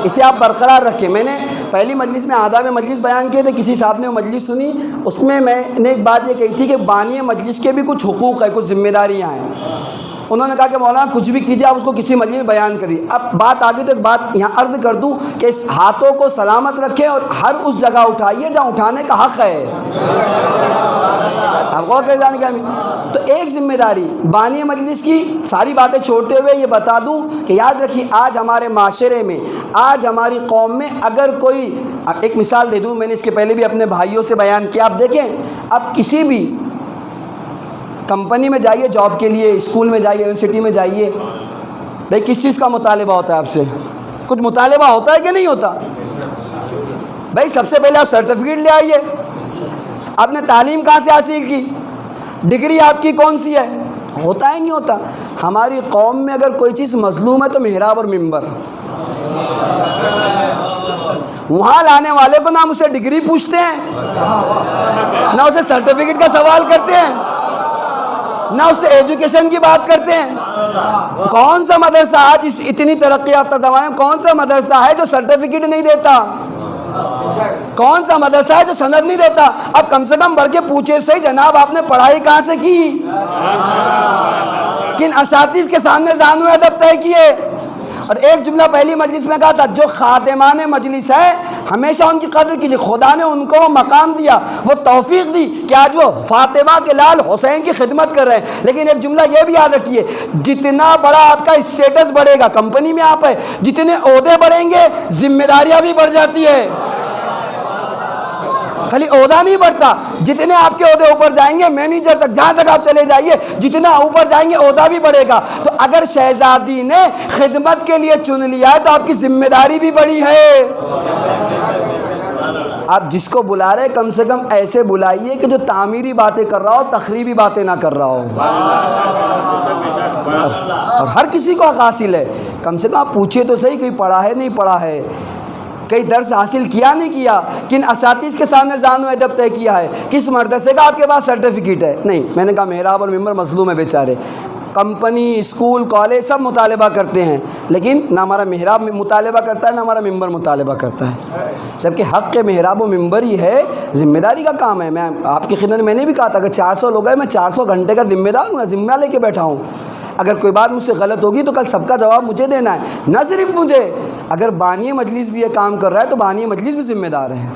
S4: اسے آپ برقرار رکھیں۔ میں نے پہلی مجلس میں آداب مجلس بیان کیے تھے، کسی صاحب نے وہ مجلس سنی، اس میں میں نے ایک بات یہ کہی تھی کہ بانی مجلس کے بھی کچھ حقوق ہیں، کچھ ذمہ داریاں ہیں۔ انہوں نے کہا کہ مولانا کچھ بھی کیجیے، آپ اس کو کسی مجلس میں بیان کریے۔ اب بات آگے تو ایک بات یہاں عرض کر دوں کہ اس ہاتھوں کو سلامت رکھیں اور ہر اس جگہ اٹھائیے جہاں اٹھانے کا حق ہے۔ آپ غور کریں جانے کیا، تو ایک ذمہ داری بانی مجلس کی ساری باتیں چھوڑتے ہوئے یہ بتا دوں کہ یاد رکھیے آج ہمارے معاشرے میں، آج ہماری قوم میں اگر کوئی، ایک مثال دے دوں، میں نے اس کے پہلے بھی اپنے بھائیوں سے بیان کیا، آپ دیکھیں اب کسی بھی کمپنی میں جائیے جاب کے لیے، اسکول میں جائیے، یونیورسٹی میں جائیے، بھائی کس چیز کا مطالبہ ہوتا ہے آپ سے؟ کچھ مطالبہ ہوتا ہے کہ نہیں ہوتا؟ بھائی سب سے پہلے آپ سرٹیفکیٹ لے آئیے، آپ نے تعلیم کہاں سے حاصل کی، ڈگری آپ کی کون سی ہے؟ ہوتا ہے نہیں ہوتا؟ ہماری قوم میں اگر کوئی چیز مظلوم ہے تو محراب اور ممبر، وہاں لانے والے کو نہ ہم اسے ڈگری پوچھتے ہیں، نہ اسے سرٹیفکیٹ کا سوال کرتے ہیں، نہ اس سے ایجوکیشن کی بات کرتے ہیں۔ کون سا مدرسہ آج اس اتنی ترقی یافتہ زمانے میں کون سا مدرسہ ہے جو سرٹیفکیٹ نہیں دیتا؟ کون سا مدرسہ ہے جو سند نہیں دیتا؟ اب کم سے کم بڑھ کے پوچھے صحیح جناب آپ نے پڑھائی کہاں سے کی، کن اساتذ کے سامنے زانو ادب طے کیے؟ اور ایک جملہ پہلی مجلس میں کہا تھا، جو خادمان مجلس ہے ہمیشہ ان کی قدر کیجیے، خدا نے ان کو وہ مقام دیا، وہ توفیق دی کہ آج وہ فاطمہ کے لال حسین کی خدمت کر رہے ہیں۔ لیکن ایک جملہ یہ بھی یاد رکھیے، جتنا بڑا آپ کا اسٹیٹس بڑھے گا، کمپنی میں آپ ہے، جتنے عہدے بڑھیں گے ذمہ داریاں بھی بڑھ جاتی ہے۔ خالی عہدہ نہیں بڑھتا، جتنے آپ کے عہدے اوپر جائیں گے، مینیجر تک جہاں تک آپ چلے جائیے، جتنا اوپر جائیں گے عہدہ بھی بڑھے گا۔ تو اگر شہزادی نے خدمت کے لیے چن لیا ہے تو آپ کی ذمہ داری بھی بڑی ہے۔ آپ جس کو بلا رہے کم سے کم ایسے بلائیے کہ جو تعمیری باتیں کر رہا ہو، تخریبی باتیں نہ کر رہا ہو۔ اور ہر کسی کو حق حاصل ہے، کم سے کم آپ پوچھئے تو صحیح کوئی پڑھا ہے نہیں پڑھا ہے، کئی درس حاصل کیا نہیں کیا، کن اساتذ کے سامنے زانو ادب طے کیا ہے، کس مدرسے کا آپ کے پاس سرٹیفکیٹ ہے؟ نہیں، میں نے کہا محراب اور ممبر مظلوم ہے بیچارے، کمپنی، اسکول، کالج سب مطالبہ کرتے ہیں، لیکن نہ ہمارا محراب مطالبہ کرتا ہے نہ ہمارا ممبر مطالبہ کرتا ہے، جبکہ حق کے محراب و ممبر ہی ہے، ذمہ داری کا کام ہے۔ میں آپ کی خدمت میں نے بھی کہا تھا کہ 400 لوگ ہیں، میں 400 گھنٹے کا ذمہ دار ہوں، ذمہ لے کے بیٹھا ہوں۔ اگر کوئی بات مجھ سے غلط ہوگی تو کل سب کا جواب مجھے دینا ہے، نہ صرف مجھے۔ اگر بانی مجلس بھی یہ کام کر رہا ہے تو بانی مجلس بھی ذمہ دار ہے۔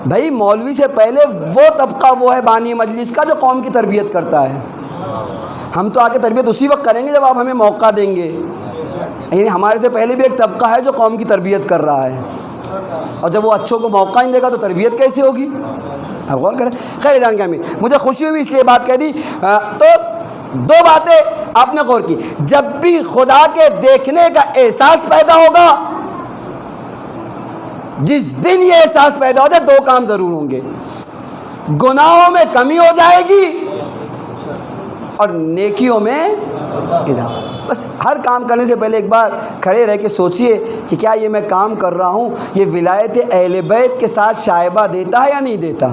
S4: بھائی مولوی سے پہلے وہ طبقہ وہ ہے بانی مجلس کا جو قوم کی تربیت کرتا ہے۔ ہم تو آگے تربیت اسی وقت کریں گے جب آپ ہمیں موقع دیں گے، یعنی ہمارے سے پہلے بھی ایک طبقہ ہے جو قوم کی تربیت کر رہا ہے، اور جب وہ اچھوں کو موقع نہیں دے گا تو تربیت کیسے ہوگی؟ آپ غور کریں۔ خیر جان کے مجھے خوشی ہوئی اس لیے بات کہہ دی۔ تو دو باتیں آپ نے غور کی، جب بھی خدا کے دیکھنے کا احساس پیدا ہوگا، جس دن یہ احساس پیدا ہو جائے، دو کام ضرور ہوں گے، گناہوں میں کمی ہو جائے گی اور نیکیوں میں اضافہ۔ بس ہر کام کرنے سے پہلے ایک بار کھڑے رہ کے سوچئے کہ کیا یہ میں کام کر رہا ہوں یہ ولایت اہل بیت کے ساتھ شائبہ دیتا ہے یا نہیں دیتا؟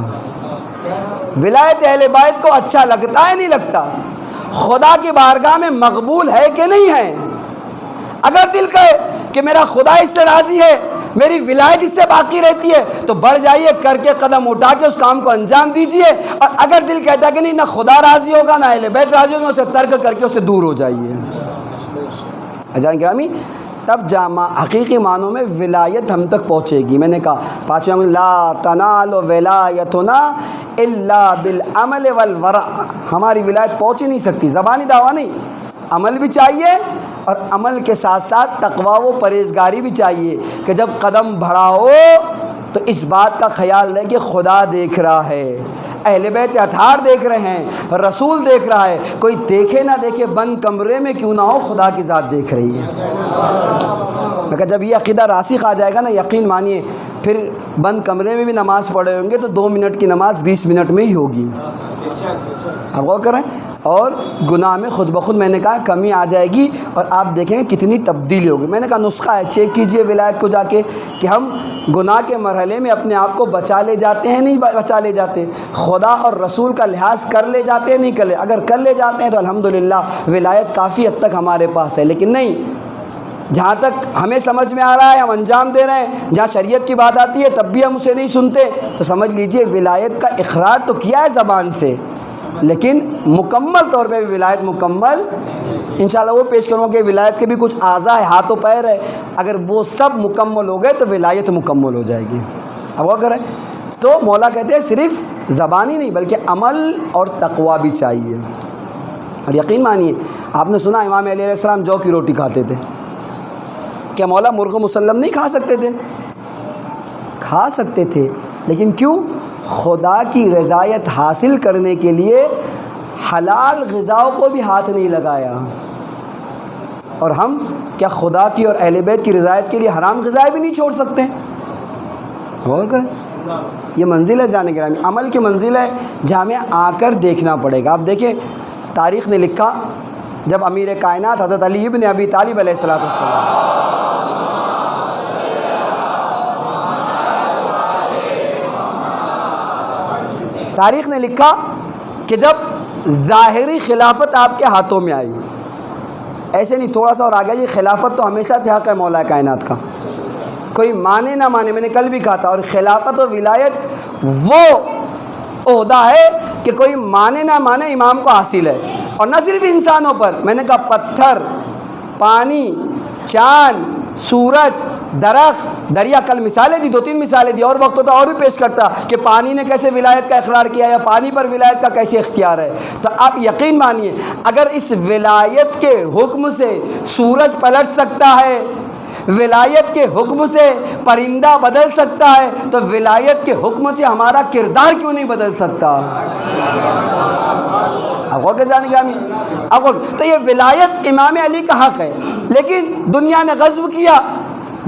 S4: ولایت اہل بیت کو اچھا لگتا ہے نہیں لگتا؟ خدا کی بارگاہ میں مقبول ہے کہ نہیں ہے؟ اگر دل کہے کہ میرا خدا اس سے راضی ہے، میری ولایت اس سے باقی رہتی ہے، تو بڑھ جائیے، کر کے قدم اٹھا کے اس کام کو انجام دیجئے۔ اور اگر دل کہتا ہے کہ نہیں، نہ خدا راضی ہوگا نہ اہل بیت راضی ہوگا، اسے ترک کر کے اسے دور ہو جائیے۔ عزیزان گرامی، تب جامع حقیقی معنوں میں ولایت ہم تک پہنچے گی۔ میں نے کہا پانچویں لا تنال ولایتنا الا بالعمل والورع، ہماری ولایت پہنچ ہی نہیں سکتی، زبانی دعویٰ نہیں، عمل بھی چاہیے، اور عمل کے ساتھ ساتھ تقویٰ و پرہیزگاری بھی چاہیے کہ جب قدم بڑھاؤ تو اس بات کا خیال رہے کہ خدا دیکھ رہا ہے، اہل بیت اطہار دیکھ رہے ہیں، رسول دیکھ رہا ہے، کوئی دیکھے نہ دیکھے، بند کمرے میں کیوں نہ ہو، خدا کی ذات دیکھ رہی ہے۔ میں کہا جب یہ عقیدہ راسخ آ جائے گا نا، یقین مانیے پھر بند کمرے میں بھی نماز پڑھے ہوں گے تو 2 منٹ کی نماز 20 منٹ میں ہی ہوگی۔ آپ غور کریں، اور گناہ میں خود بخود میں نے کہا کمی آ جائے گی، اور آپ دیکھیں گے کتنی تبدیلی ہوگی۔ میں نے کہا نسخہ ہے، چیک کیجئے ولایت کو جا کے کہ ہم گناہ کے مرحلے میں اپنے آپ کو بچا لے جاتے ہیں نہیں بچا لے جاتے، خدا اور رسول کا لحاظ کر لے جاتے ہیں نہیں کر لے، اگر کر لے جاتے ہیں تو الحمدللہ ولایت کافی حد تک ہمارے پاس ہے، لیکن نہیں، جہاں تک ہمیں سمجھ میں آ رہا ہے ہم انجام دے رہے ہیں، جہاں شریعت کی بات آتی ہے تب بھی ہم اسے نہیں سنتے، تو سمجھ لیجئے ولایت کا اقرار تو کیا ہے زبان سے، لیکن مکمل طور پہ ولایت مکمل انشاءاللہ وہ پیش کروں کہ ولایت کے بھی کچھ اعضاء ہے، ہاتھ و پیر ہے، اگر وہ سب مکمل ہو گئے تو ولایت مکمل ہو جائے گی۔ اب وہ کریں تو مولا کہتے ہیں صرف زبانی نہیں بلکہ عمل اور تقوی بھی چاہیے۔ اور یقین مانیے، آپ نے سنا امام علیہ السلام جو کی روٹی کھاتے تھے، کیا مولا مرغ مسلم نہیں کھا سکتے تھے؟ کھا سکتے تھے، لیکن کیوں؟ خدا کی رضایت حاصل کرنے کے لیے حلال غذاؤں کو بھی ہاتھ نہیں لگایا۔ اور ہم کیا خدا کی اور اہل بیت کی رضایت کے لیے حرام غذائیں بھی نہیں چھوڑ سکتے؟ غور کریں، یہ منزل ہے جانے گرامی، عمل کی منزل ہے جہاں ہمیں آ کر دیکھنا پڑے گا۔ آپ دیکھیں، تاریخ نے لکھا جب امیر کائنات حضرت علی ابن ابی طالب علیہ الصلوۃ والسلام، تاریخ نے لکھا کہ جب ظاہری خلافت آپ کے ہاتھوں میں آئی، ایسے نہیں تھوڑا سا اور آ گیا، یہ خلافت تو ہمیشہ سے حق ہے مولا کائنات کا، کوئی مانے نہ مانے، میں نے کل بھی کہا تھا، اور خلافت و ولایت وہ عہدہ ہے کہ کوئی مانے نہ مانے امام کو حاصل ہے، اور نہ صرف انسانوں پر، میں نے کہا پتھر، پانی، چاند، سورج، درخت، دریا، کل مثالیں دی، 2-3 مثالیں دی، اور وقت ہوتا اور بھی پیش کرتا کہ پانی نے کیسے ولایت کا اقرار کیا یا پانی پر ولایت کا کیسے اختیار ہے۔ تو آپ یقین مانیے، اگر اس ولایت کے حکم سے سورج پلٹ سکتا ہے، ولایت کے حکم سے پرندہ بدل سکتا ہے، تو ولایت کے حکم سے ہمارا کردار کیوں نہیں بدل سکتا؟ اب غور کے جانے گا اب تو یہ ولایت امام علی کا حق ہے، لیکن دنیا نے غصب کیا،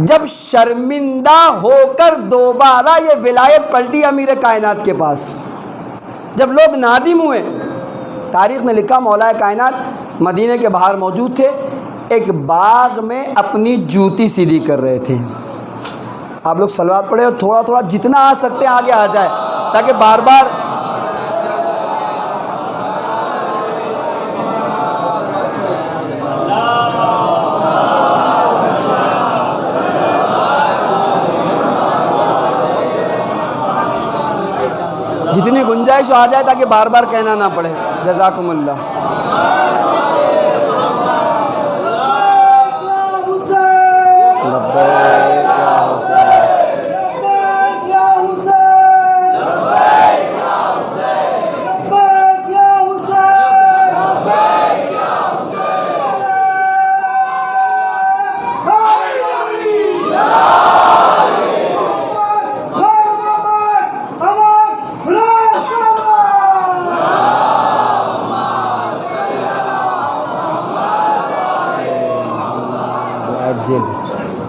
S4: جب شرمندہ ہو کر دوبارہ یہ ولایت پلٹی امیر کائنات کے پاس، جب لوگ نادم ہوئے، تاریخ نے لکھا مولا کائنات مدینے کے باہر موجود تھے، ایک باغ میں اپنی جوتی سیدھی کر رہے تھے۔ آپ لوگ صلوات پڑھے اور تھوڑا تھوڑا جتنا آ سکتے ہیں آگے آ جائے، تاکہ بار بار جتنی گنجائش آ جائے تاکہ بار بار کہنا نہ پڑے۔ جزاکم اللہ۔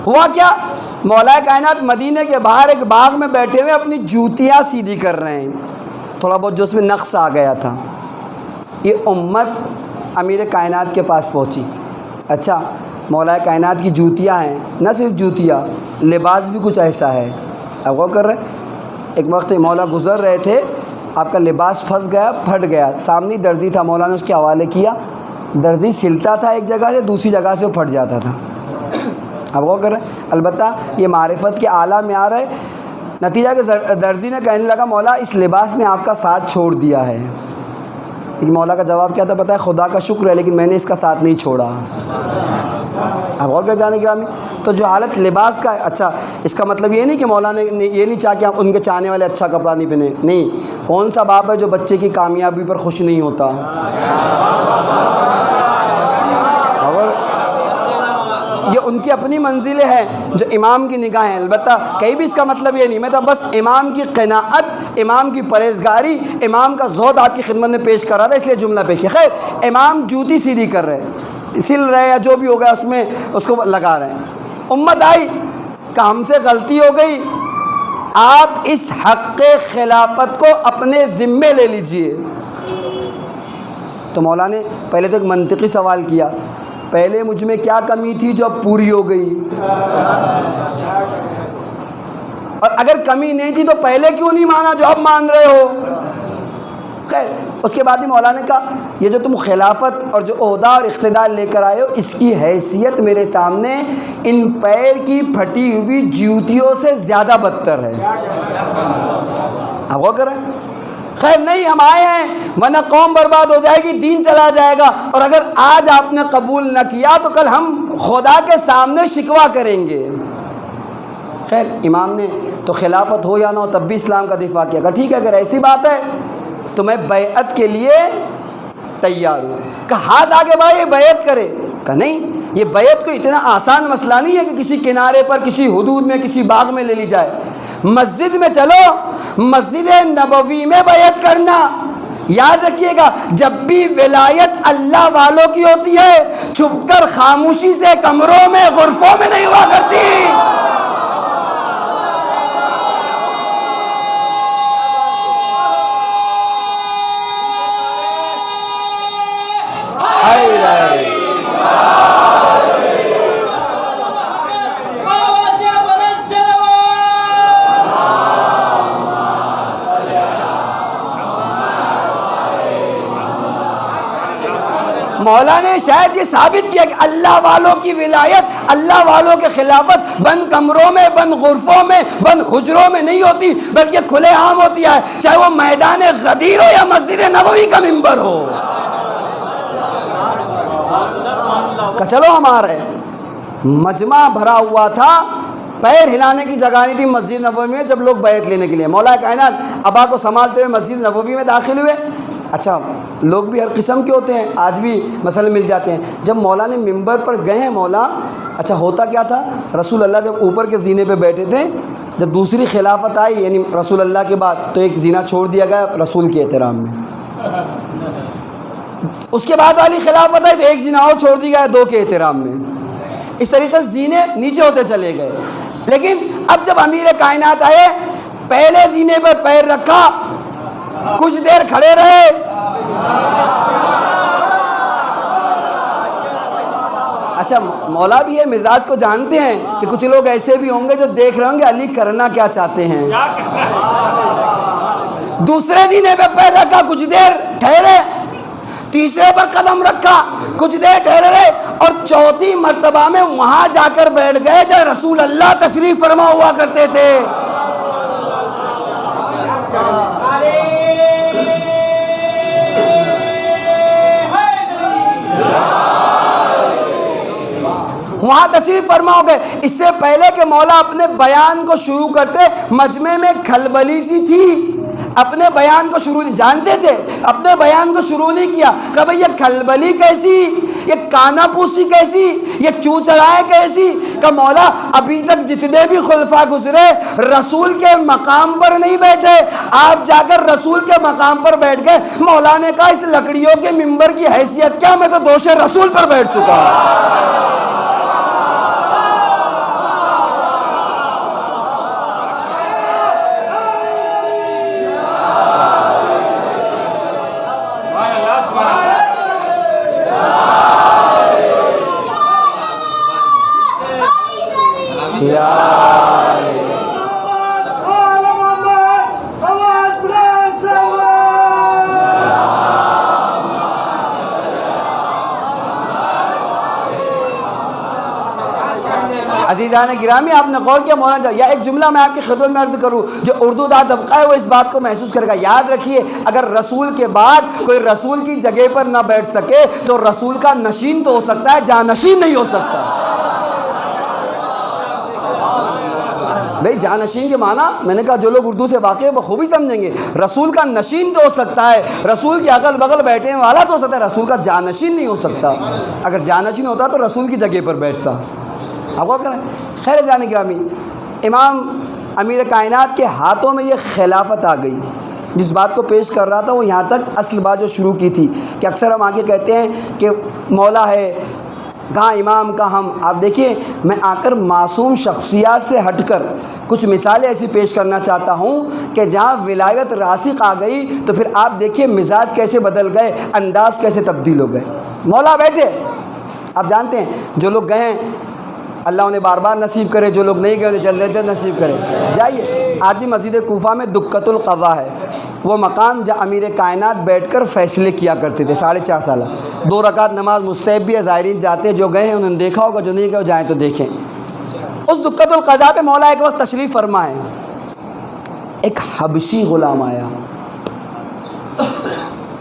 S4: ہوا کیا؟ مولا کائنات مدینے کے باہر ایک باغ میں بیٹھے ہوئے اپنی جوتیاں سیدھی کر رہے ہیں، تھوڑا بہت جو اس میں نقص آ گیا تھا۔ یہ امت امیر کائنات کے پاس پہنچی، اچھا مولا کائنات کی جوتیاں ہیں، نہ صرف جوتیاں، لباس بھی کچھ ایسا ہے۔ اب غور کر رہے ہیں، ایک وقت مولا گزر رہے تھے، آپ کا لباس پھنس گیا، پھٹ گیا، سامنے درزی تھا، مولا نے اس کے حوالے کیا، درزی سلتا تھا ایک جگہ سے دوسری جگہ سے وہ پھٹ جاتا تھا۔ اب غور کر رہے ہیں، البتہ یہ معرفت کے اعلیٰ معیار ہے۔ نتیجہ کہ درزی نے کہنے لگا مولا اس لباس نے آپ کا ساتھ چھوڑ دیا ہے، لیکن مولا کا جواب کیا تھا پتہ ہے؟ خدا کا شکر ہے لیکن میں نے اس کا ساتھ نہیں چھوڑا۔ اب غور کر جانے گرامی، تو جو حالت لباس کا ہے، اچھا اس کا مطلب یہ نہیں کہ مولا نے یہ نہیں چاہا کہ ان کے چاہنے والے اچھا کپڑا نہیں پہنے، نہیں، کون سا باپ ہے جو بچے کی کامیابی پر خوش نہیں ہوتا؟ یہ ان کی اپنی منزلیں ہیں جو امام کی نگاہ ہیں، البتہ کہیں بھی اس کا مطلب یہ نہیں، میں تو بس امام کی قناعت، امام کی پرہیزگاری، امام کا زہد آپ کی خدمت میں پیش کر رہا تھا، اس لیے جملہ پیش کیا۔ خیر، امام جوتی سیدھی کر رہے، سل رہے یا جو بھی ہو گیا اس میں اس کو لگا رہے ہیں، امت آئی کہ ہم سے غلطی ہو گئی، آپ اس حق خلافت کو اپنے ذمے لے لیجئے۔ تو مولا نے پہلے تو ایک منطقی سوال کیا، پہلے مجھ میں کیا کمی تھی جو اب پوری ہو گئی؟ اور اگر کمی نہیں تھی تو پہلے کیوں نہیں مانا جو اب مان رہے ہو؟ خیر، اس کے بعد ہی مولا نے کہا یہ جو تم خلافت اور جو عہدہ اور اقتدار لے کر آئے ہو، اس کی حیثیت میرے سامنے ان پیر کی پھٹی ہوئی جوتیوں سے زیادہ بدتر ہے۔ اب غور کریں، خیر نہیں ہم آئے ہیں ورنہ قوم برباد ہو جائے گی، دین چلا جائے گا، اور اگر آج آپ نے قبول نہ کیا تو کل ہم خدا کے سامنے شکوہ کریں گے۔ خیر امام نے تو خلافت ہو یا نہ ہو تب بھی اسلام کا دفاع کیا. کہا ٹھیک ہے اگر ایسی بات ہے تو میں بیعت کے لیے تیار ہوں. کہا ہاتھ آگے بھائی یہ بیعت کرے. کہا نہیں یہ بیعت کو اتنا آسان مسئلہ نہیں ہے کہ کسی کنارے پر کسی حدود میں کسی باغ میں لے لی جائے. مسجد میں چلو, مسجد نبوی میں بیعت کرنا. یاد رکھیے گا جب بھی ولایت اللہ والوں کی ہوتی ہے چھپ کر خاموشی سے کمروں میں غرفوں میں نہیں ہوا کرتی. مولا نے شاید یہ ثابت کیا کہ اللہ والوں کی ولایت اللہ والوں کے خلافت بند کمروں میں, بند غرفوں میں, بند حجروں میں نہیں ہوتی بلکہ کھلے عام ہوتی ہے, چاہے وہ میدان غدیر ہو یا مسجد نبوی کا منبر ہو. کہ چلو ہمارے مجمع بھرا ہوا تھا, پیر ہلانے کی جگہ نہیں تھی مسجد نبوی میں جب لوگ بیعت لینے کے لیے. مولا کائنات ابا کو سنبھالتے ہوئے مسجد نبوی میں داخل ہوئے. اچھا لوگ بھی ہر قسم کے ہوتے ہیں, آج بھی مسئلے مل جاتے ہیں. جب مولا نے ممبر پر گئے ہیں مولا, اچھا ہوتا کیا تھا, رسول اللہ جب اوپر کے زینے پہ بیٹھے تھے, جب دوسری خلافت آئی یعنی رسول اللہ کے بعد تو ایک زینہ چھوڑ دیا گیا رسول کے احترام میں. اس کے بعد والی خلافت آئی تو ایک زینہ اور چھوڑ دیا گیا 2 کے احترام میں. اس طریقے سے زینے نیچے ہوتے چلے گئے. لیکن اب جب امیر کائنات آئے پہلے زینے پر پیر رکھا, کچھ دیر کھڑے رہے, اچھا مولا بھی یہ مزاج کو جانتے ہیں کہ کچھ لوگ ایسے بھی ہوں گے جو دیکھ رہے ہوں گے علی کرنا کیا چاہتے ہیں. دوسرے زینے پہ پیر رکھا, کچھ دیر ٹھہرے, تیسرے پر قدم رکھا, کچھ دیر ٹھہرے رہے, اور چوتھی مرتبہ میں وہاں جا کر بیٹھ گئے جہاں رسول اللہ تشریف فرما ہوا کرتے تھے. وہاں تشریف فرما ہو گئے. اس سے پہلے کہ مولا اپنے بیان کو شروع کرتے مجمع میں کھلبلی سی تھی, اپنے بیان کو شروع نہیں جانتے تھے, اپنے بیان کو شروع نہیں کیا. کہ بھئی یہ کھلبلی کیسی, یہ کانا پوسی کیسی, یہ چو چڑھائے کیسی. کہ مولا ابھی تک جتنے بھی خلفاء گزرے رسول کے مقام پر نہیں بیٹھے, آپ جا کر رسول کے مقام پر بیٹھ گئے. مولا نے کہا اس لکڑیوں کے منبر کی حیثیت کیا, میں تو دوش رسول پر بیٹھ چکا ہوں. عزیزان گرامی آپ نے غور کیا مولانا یا ایک جملہ میں آپ کی خدمت میں عرض کروں, جو اردو دا طبقہ ہے وہ اس بات کو محسوس کرے گا. یاد رکھیے اگر رسول کے بعد کوئی رسول کی جگہ پر نہ بیٹھ سکے تو رسول کا نشین تو ہو سکتا ہے, جانشین نہیں ہو سکتا. بھئی جانشین کے معنی میں نے کہا جو لوگ اردو سے واقع ہیں بخوبی سمجھیں گے. رسول کا نشین تو ہو سکتا ہے, رسول کے اگل بغل بیٹھنے والا تو ہو سکتا ہے, رسول کا جانشین نہیں ہو سکتا. اگر جانشین ہوتا تو رسول کی جگہ پر بیٹھتا. آپ غور کریں. خیر جان گرامی, امام امیر کائنات کے ہاتھوں میں یہ خلافت آ گئی. جس بات کو پیش کر رہا تھا وہ یہاں تک اصل بات جو شروع کی تھی کہ اکثر ہم آگے کہتے ہیں کہ مولا ہے, کہاں امام کا ہم. آپ دیکھیے میں آ کر معصوم شخصیات سے ہٹ کر کچھ مثالیں ایسی پیش کرنا چاہتا ہوں کہ جہاں ولایت راسخ آ گئی تو پھر آپ دیکھیے مزاج کیسے بدل گئے, انداز کیسے تبدیل ہو گئے. مولا بیٹھے, آپ جانتے ہیں جو لوگ گئے ہیں اللہ انہیں بار بار نصیب کرے, جو لوگ نہیں گئے انہیں جلد از جلد نصیب کرے. جائیے آج بھی مسجد کوفہ میں دکۃ القضاء ہے, وہ مقام جہاں امیر کائنات بیٹھ کر فیصلے کیا کرتے تھے 4.5 سالہ. 2 رکعت نماز مستحب بھی ہے, زائرین جاتے ہیں, جو گئے ہیں انہوں نے دیکھا ہوگا, جو نہیں گئے جائیں تو دیکھیں. اس دکۃ القضاء پہ مولا ایک وقت تشریف فرما ہے. ایک حبشی غلام آیا,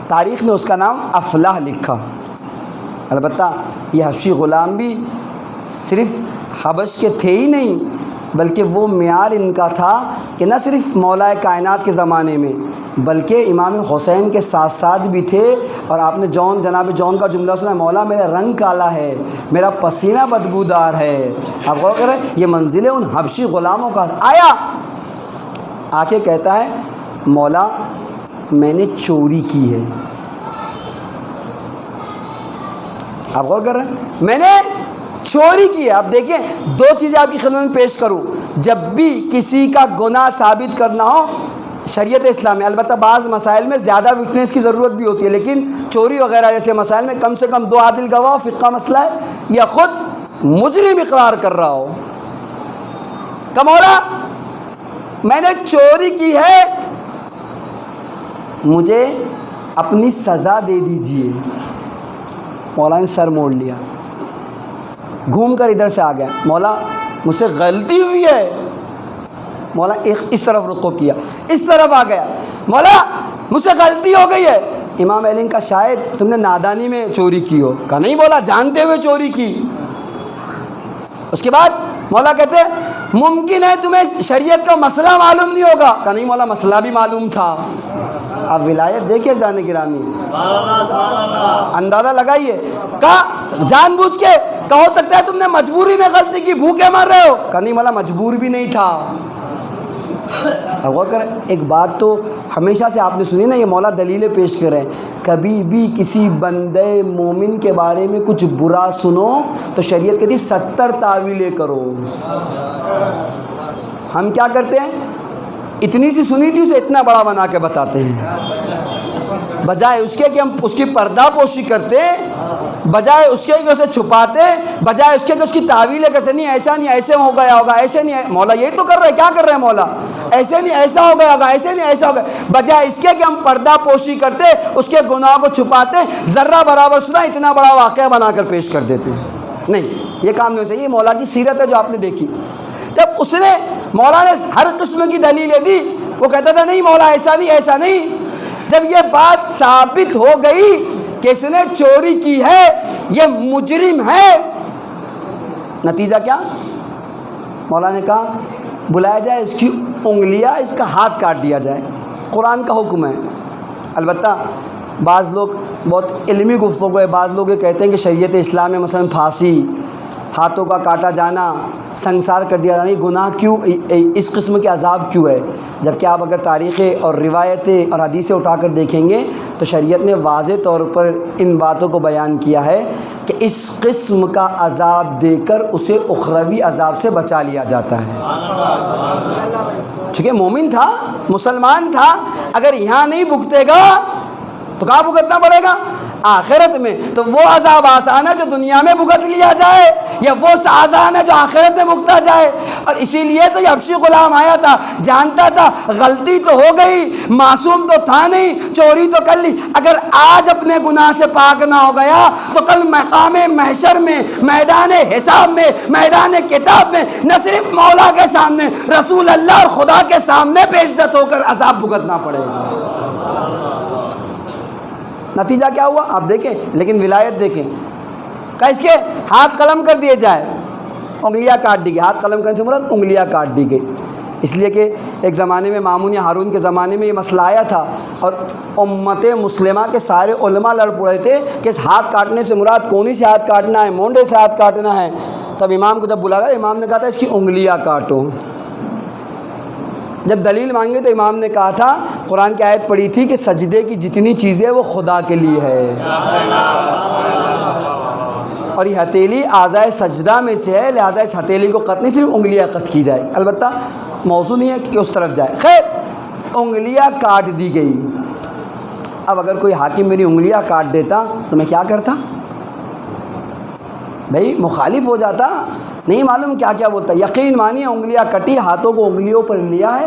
S4: تاریخ نے اس کا نام افلاح لکھا. البتہ یہ حبشی غلام بھی صرف حبش کے تھے ہی نہیں, بلکہ وہ معیار ان کا تھا کہ نہ صرف مولا کائنات کے زمانے میں بلکہ امام حسین کے ساتھ ساتھ بھی تھے. اور آپ نے جناب جون کا جملہ سنا, مولا میرا رنگ کالا ہے, میرا پسینہ بدبودار ہے. آپ غور کریں, یہ منزل ان حبشی غلاموں کا. آیا آ کے کہتا ہے مولا میں نے چوری کی ہے. آپ غور کر رہے ہیں, میں نے چوری کی ہے. آپ دیکھیں, دو چیزیں آپ کی خدمت میں پیش کروں. جب بھی کسی کا گناہ ثابت کرنا ہو شریعت اسلام میں, البتہ بعض مسائل میں زیادہ وٹنس کی ضرورت بھی ہوتی ہے, لیکن چوری وغیرہ جیسے مسائل میں کم سے کم 2 عادل گواہ, فقہ مسئلہ ہے, یا خود مجرم اقرار کر رہا ہو کہ مولا میں نے چوری کی ہے, مجھے اپنی سزا دے دیجئے. مولا نے سر موڑ لیا, گھوم کر ادھر سے آ گیا, مولا مجھ سے غلطی ہوئی ہے. مولا اس طرف رخ کیا, اس طرف آ گیا, مولا مجھ سے غلطی ہو گئی ہے. امام علی کا شاید تم نے نادانی میں چوری کی ہو. کہا نہیں مولا, جانتے ہوئے چوری کی. اس کے بعد مولا کہتے ممکن ہے تمہیں شریعت کا مسئلہ معلوم نہیں ہوگا. کہا نہیں مولا, مسئلہ بھی معلوم تھا. آپ ولایت دیکھیں جان گرامی, اندازہ لگائیے. کہا جان بوجھ کے, کہ ہو سکتا ہے تم نے مجبوری میں غلطی کی, بھوکے مر رہے ہو. کہا نہیں مولا, مجبور بھی نہیں تھا. غور کریں, ایک بات تو ہمیشہ سے آپ نے سنی نا, یہ مولا دلیلیں پیش کر رہے ہیں, کبھی بھی کسی بندے مومن کے بارے میں کچھ برا سنو تو شریعت کہتی 70 تعویلیں کرو. ہم کیا کرتے ہیں, اتنی سی سنی تھی اسے اتنا بڑا بنا کے بتاتے ہیں, بجائے اس کے کہ ہم اس کی پردہ پوشی کرتے, بجائے اس کے کہ اسے چھپاتے, بجائے اس کے کہ اس کی تعویلیں کرتے. نہیں ایسا نہیں, ایسے ہو گیا ہوگا, ایسے نہیں. مولا یہی تو کر رہے, کیا کر رہے ہیں مولا, ایسے نہیں ایسا ہو گیا ہوگا, ایسے نہیں ایسا ہو گیا. بجائے اس کے کہ ہم پردہ پوشی کرتے, اس کے گناہ کو چھپاتے, ذرہ برابر سنا اتنا بڑا واقعہ بنا کر پیش کر دیتے. نہیں, یہ کام نہیں ہونا چاہیے. مولا کی سیرت ہے جو آپ نے دیکھی. جب اس نے مولا نے ہر قسم کی دلیلیں دی, وہ کہتا تھا نہیں مولا ایسا نہیں, ایسا نہیں. جب یہ بات ثابت ہو گئی کہ اس نے چوری کی ہے, یہ مجرم ہے, نتیجہ کیا, مولا نے کہا بلایا جائے, اس کی انگلیاں, اس کا ہاتھ کاٹ دیا جائے. قرآن کا حکم ہے. البتہ بعض لوگ بہت علمی گفتگو ہے, بعض لوگ یہ کہتے ہیں کہ شریعت اسلام میں مثلا پھانسی, ہاتھوں کا کاٹا جانا, سنسار کر دیا جانا, یہ گناہ کیوں, اس قسم کے عذاب کیوں ہے؟ جبکہ آپ اگر تاریخیں اور روایتیں اور حدیثیں اٹھا کر دیکھیں گے تو شریعت نے واضح طور پر ان باتوں کو بیان کیا ہے کہ اس قسم کا عذاب دے کر اسے اخروی عذاب سے بچا لیا جاتا ہے. چونکہ مومن تھا, مسلمان تھا, اگر یہاں نہیں بھگتے گا تو کہاں بھگتنا پڑے گا؟ آخرت میں. تو وہ عذاب آسان ہے جو دنیا میں بھگت لیا جائے, یا وہ آسان ہے جو آخرت میں بھگتا جائے. اور اسی لیے تو یہ حبشی غلام آیا تھا, جانتا تھا غلطی تو ہو گئی, معصوم تو تھا نہیں, چوری تو کر لی. اگر آج اپنے گناہ سے پاک نہ ہو گیا تو کل مقام محشر میں, میدان حساب میں, میدان کتاب میں, نہ صرف مولا کے سامنے, رسول اللہ اور خدا کے سامنے بے عزت ہو کر عذاب بھگتنا پڑے گا. نتیجہ کیا ہوا آپ دیکھیں. لیکن ولایت دیکھیں, کہ اس کے ہاتھ قلم کر دیے جائے, انگلیاں کاٹ دی گئی. ہاتھ قلم کرنے سے مراد انگلیاں کاٹ دی گئی. اس لیے کہ ایک زمانے میں مامون یا ہارون کے زمانے میں یہ مسئلہ آیا تھا, اور امت مسلمہ کے سارے علماء لڑ پڑے تھے کہ اس ہاتھ کاٹنے سے مراد کونی سے ہاتھ کاٹنا ہے, مونڈے سے ہاتھ کاٹنا ہے. تب امام کو جب بلایا, امام نے کہا تھا اس کی انگلیاں کاٹو. جب دلیل مانگے تو امام نے کہا تھا, قرآن کی آیت پڑھی تھی کہ سجدے کی جتنی چیزیں وہ خدا کے لیے ہے, اور یہ ہتھیلی اعضائے سجدہ میں سے ہے, لہٰذا اس ہتھیلی کو قط نہیں, صرف انگلیاں قط کی جائے. البتہ موضوع نہیں ہے کہ اس طرف جائے. خیر, انگلیاں کاٹ دی گئی. اب اگر کوئی حاکم میری انگلیاں کاٹ دیتا تو میں کیا کرتا بھائی؟ مخالف ہو جاتا, نہیں معلوم کیا کیا بولتا. یقین مانیے انگلیاں کٹی, ہاتھوں کو انگلیوں پر لیا ہے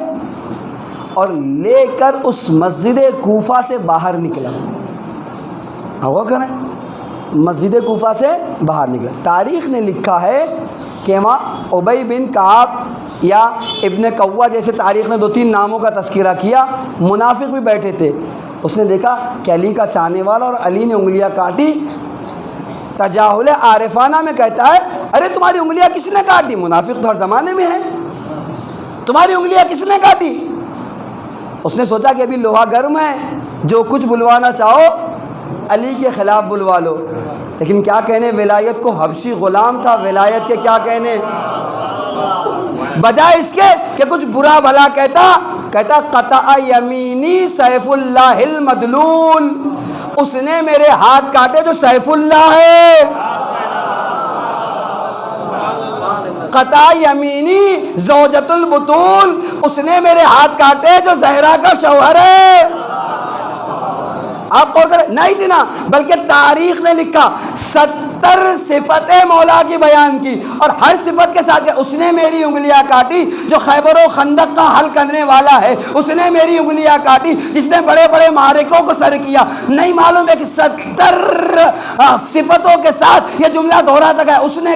S4: اور لے کر اس مسجد کوفہ سے باہر نکلا. غور کریں, مسجد کوفہ سے باہر نکلا. تاریخ نے لکھا ہے کہ وہاں ابی بن کعب یا ابن قوہ جیسے تاریخ نے 2-3 ناموں کا تذکرہ کیا, منافق بھی بیٹھے تھے. اس نے دیکھا کہ علی کا چاہنے والا, اور علی نے انگلیاں کاٹی. تجاہل عارفانہ میں کہتا ہے ارے تمہاری انگلیاں کس نے کاٹ دی؟ منافق تو ہر زمانے میں ہے. تمہاری انگلیاں کس نے کاٹی؟ اس نے سوچا کہ ابھی لوہا گرم ہے، جو کچھ بلوانا چاہو علی کے خلاف بلوا لو، لیکن کیا کہنے ولایت کو، حبشی غلام تھا، ولایت کے کیا کہنے، بجائے اس کے کہ کچھ برا بھلا کہتا قطع یمینی سیف اللہ المدلول، اس نے میرے ہاتھ کاٹے جو سیف اللہ ہے، قطع یمینی زوجۃ البطول، اس نے میرے ہاتھ کاٹے جو زہرا کا شوہر ہے۔ آپ غور کریں، نہیں تھی نا، بلکہ تاریخ نے لکھا 70 صفتیں مولا کی بیان کی، اور ہر صفت کے ساتھ اس نے میری انگلیاں کاٹی جو خیبر و خندق کا حل کرنے والا ہے، اس نے میری انگلیاں کاٹی جس نے بڑے بڑے معرکوں کو سر کیا۔ نہیں معلوم ہے کہ 70 صفتوں کے ساتھ یہ جملہ دہراتا گیا، اس نے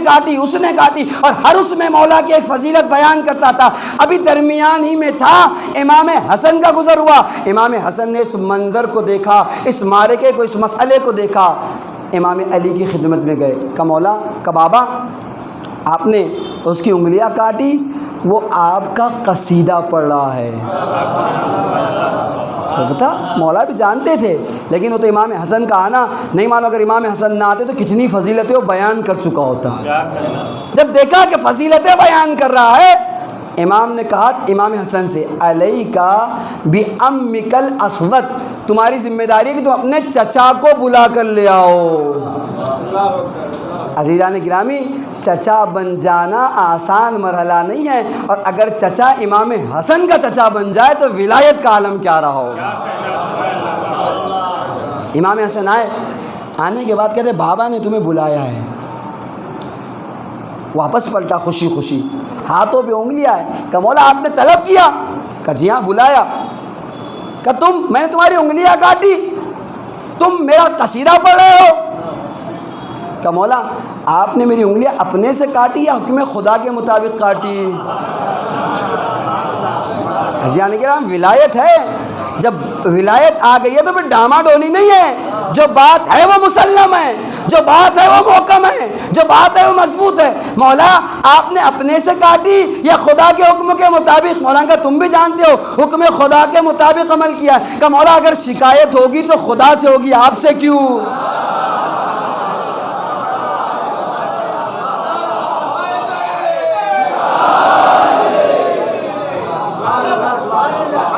S4: کاٹی، اور ہر اس میں مولا کی ایک فضیلت بیان کرتا تھا۔ ابھی درمیان ہی میں تھا، امام حسن کا گزر ہوا، امام حسن نے اس منظر کو دیکھا، اس معرکے کو، اس مسئلے کو دیکھا، امام علی کی خدمت میں گئے کہ مولا، کہ بابا آپ نے اس کی انگلیاں کاٹی، وہ آپ کا قصیدہ پڑھ رہا ہے۔ تو پتہ مولا بھی جانتے تھے، لیکن وہ تو امام حسن کا آنا نہیں مانو، اگر امام حسن نہ آتے تو کتنی فضیلتیں وہ بیان کر چکا ہوتا۔ جب دیکھا کہ فضیلتیں بیان کر رہا ہے، امام نے کہا امام حسن سے، علیکا بعمک الاسود، تمہاری ذمہ داری ہے کہ تم اپنے چچا کو بلا کر لے آؤ۔ عزیزان گرامی، چچا بن جانا آسان مرحلہ نہیں ہے، اور اگر چچا امام حسن کا چچا بن جائے تو ولایت کا عالم کیا رہا ہوگا۔ امام حسن آنے کے بعد کہتے بابا نے تمہیں بلایا ہے، واپس پلٹا خوشی خوشی، ہاتھوں پہ انگلیاں ہے، کہ مولا آپ نے طلب کیا؟ کہ جی ہاں بلایا۔ کہ میں نے تمہاری انگلیاں کاٹی، تم میرا قصیدہ پڑھ رہے ہو؟ کہ مولا آپ نے میری انگلیاں اپنے سے کاٹی یا حکم خدا کے مطابق کاٹی؟ عزیزان کرام، ولایت ہے، جب ولایت آ گئی ہے تو پھر ڈاما ڈولی نہیں ہے، جو بات ہے وہ مسلم ہے، جو بات ہے وہ محکم ہے، جو بات ہے وہ مضبوط ہے۔ مولا آپ نے اپنے سے کاٹی یا خدا کے حکم کے مطابق؟ مولا کا تم بھی جانتے ہو حکم خدا کے مطابق عمل کیا ہے۔ کہ مولا اگر شکایت ہوگی تو خدا سے ہوگی، آپ سے کیوں؟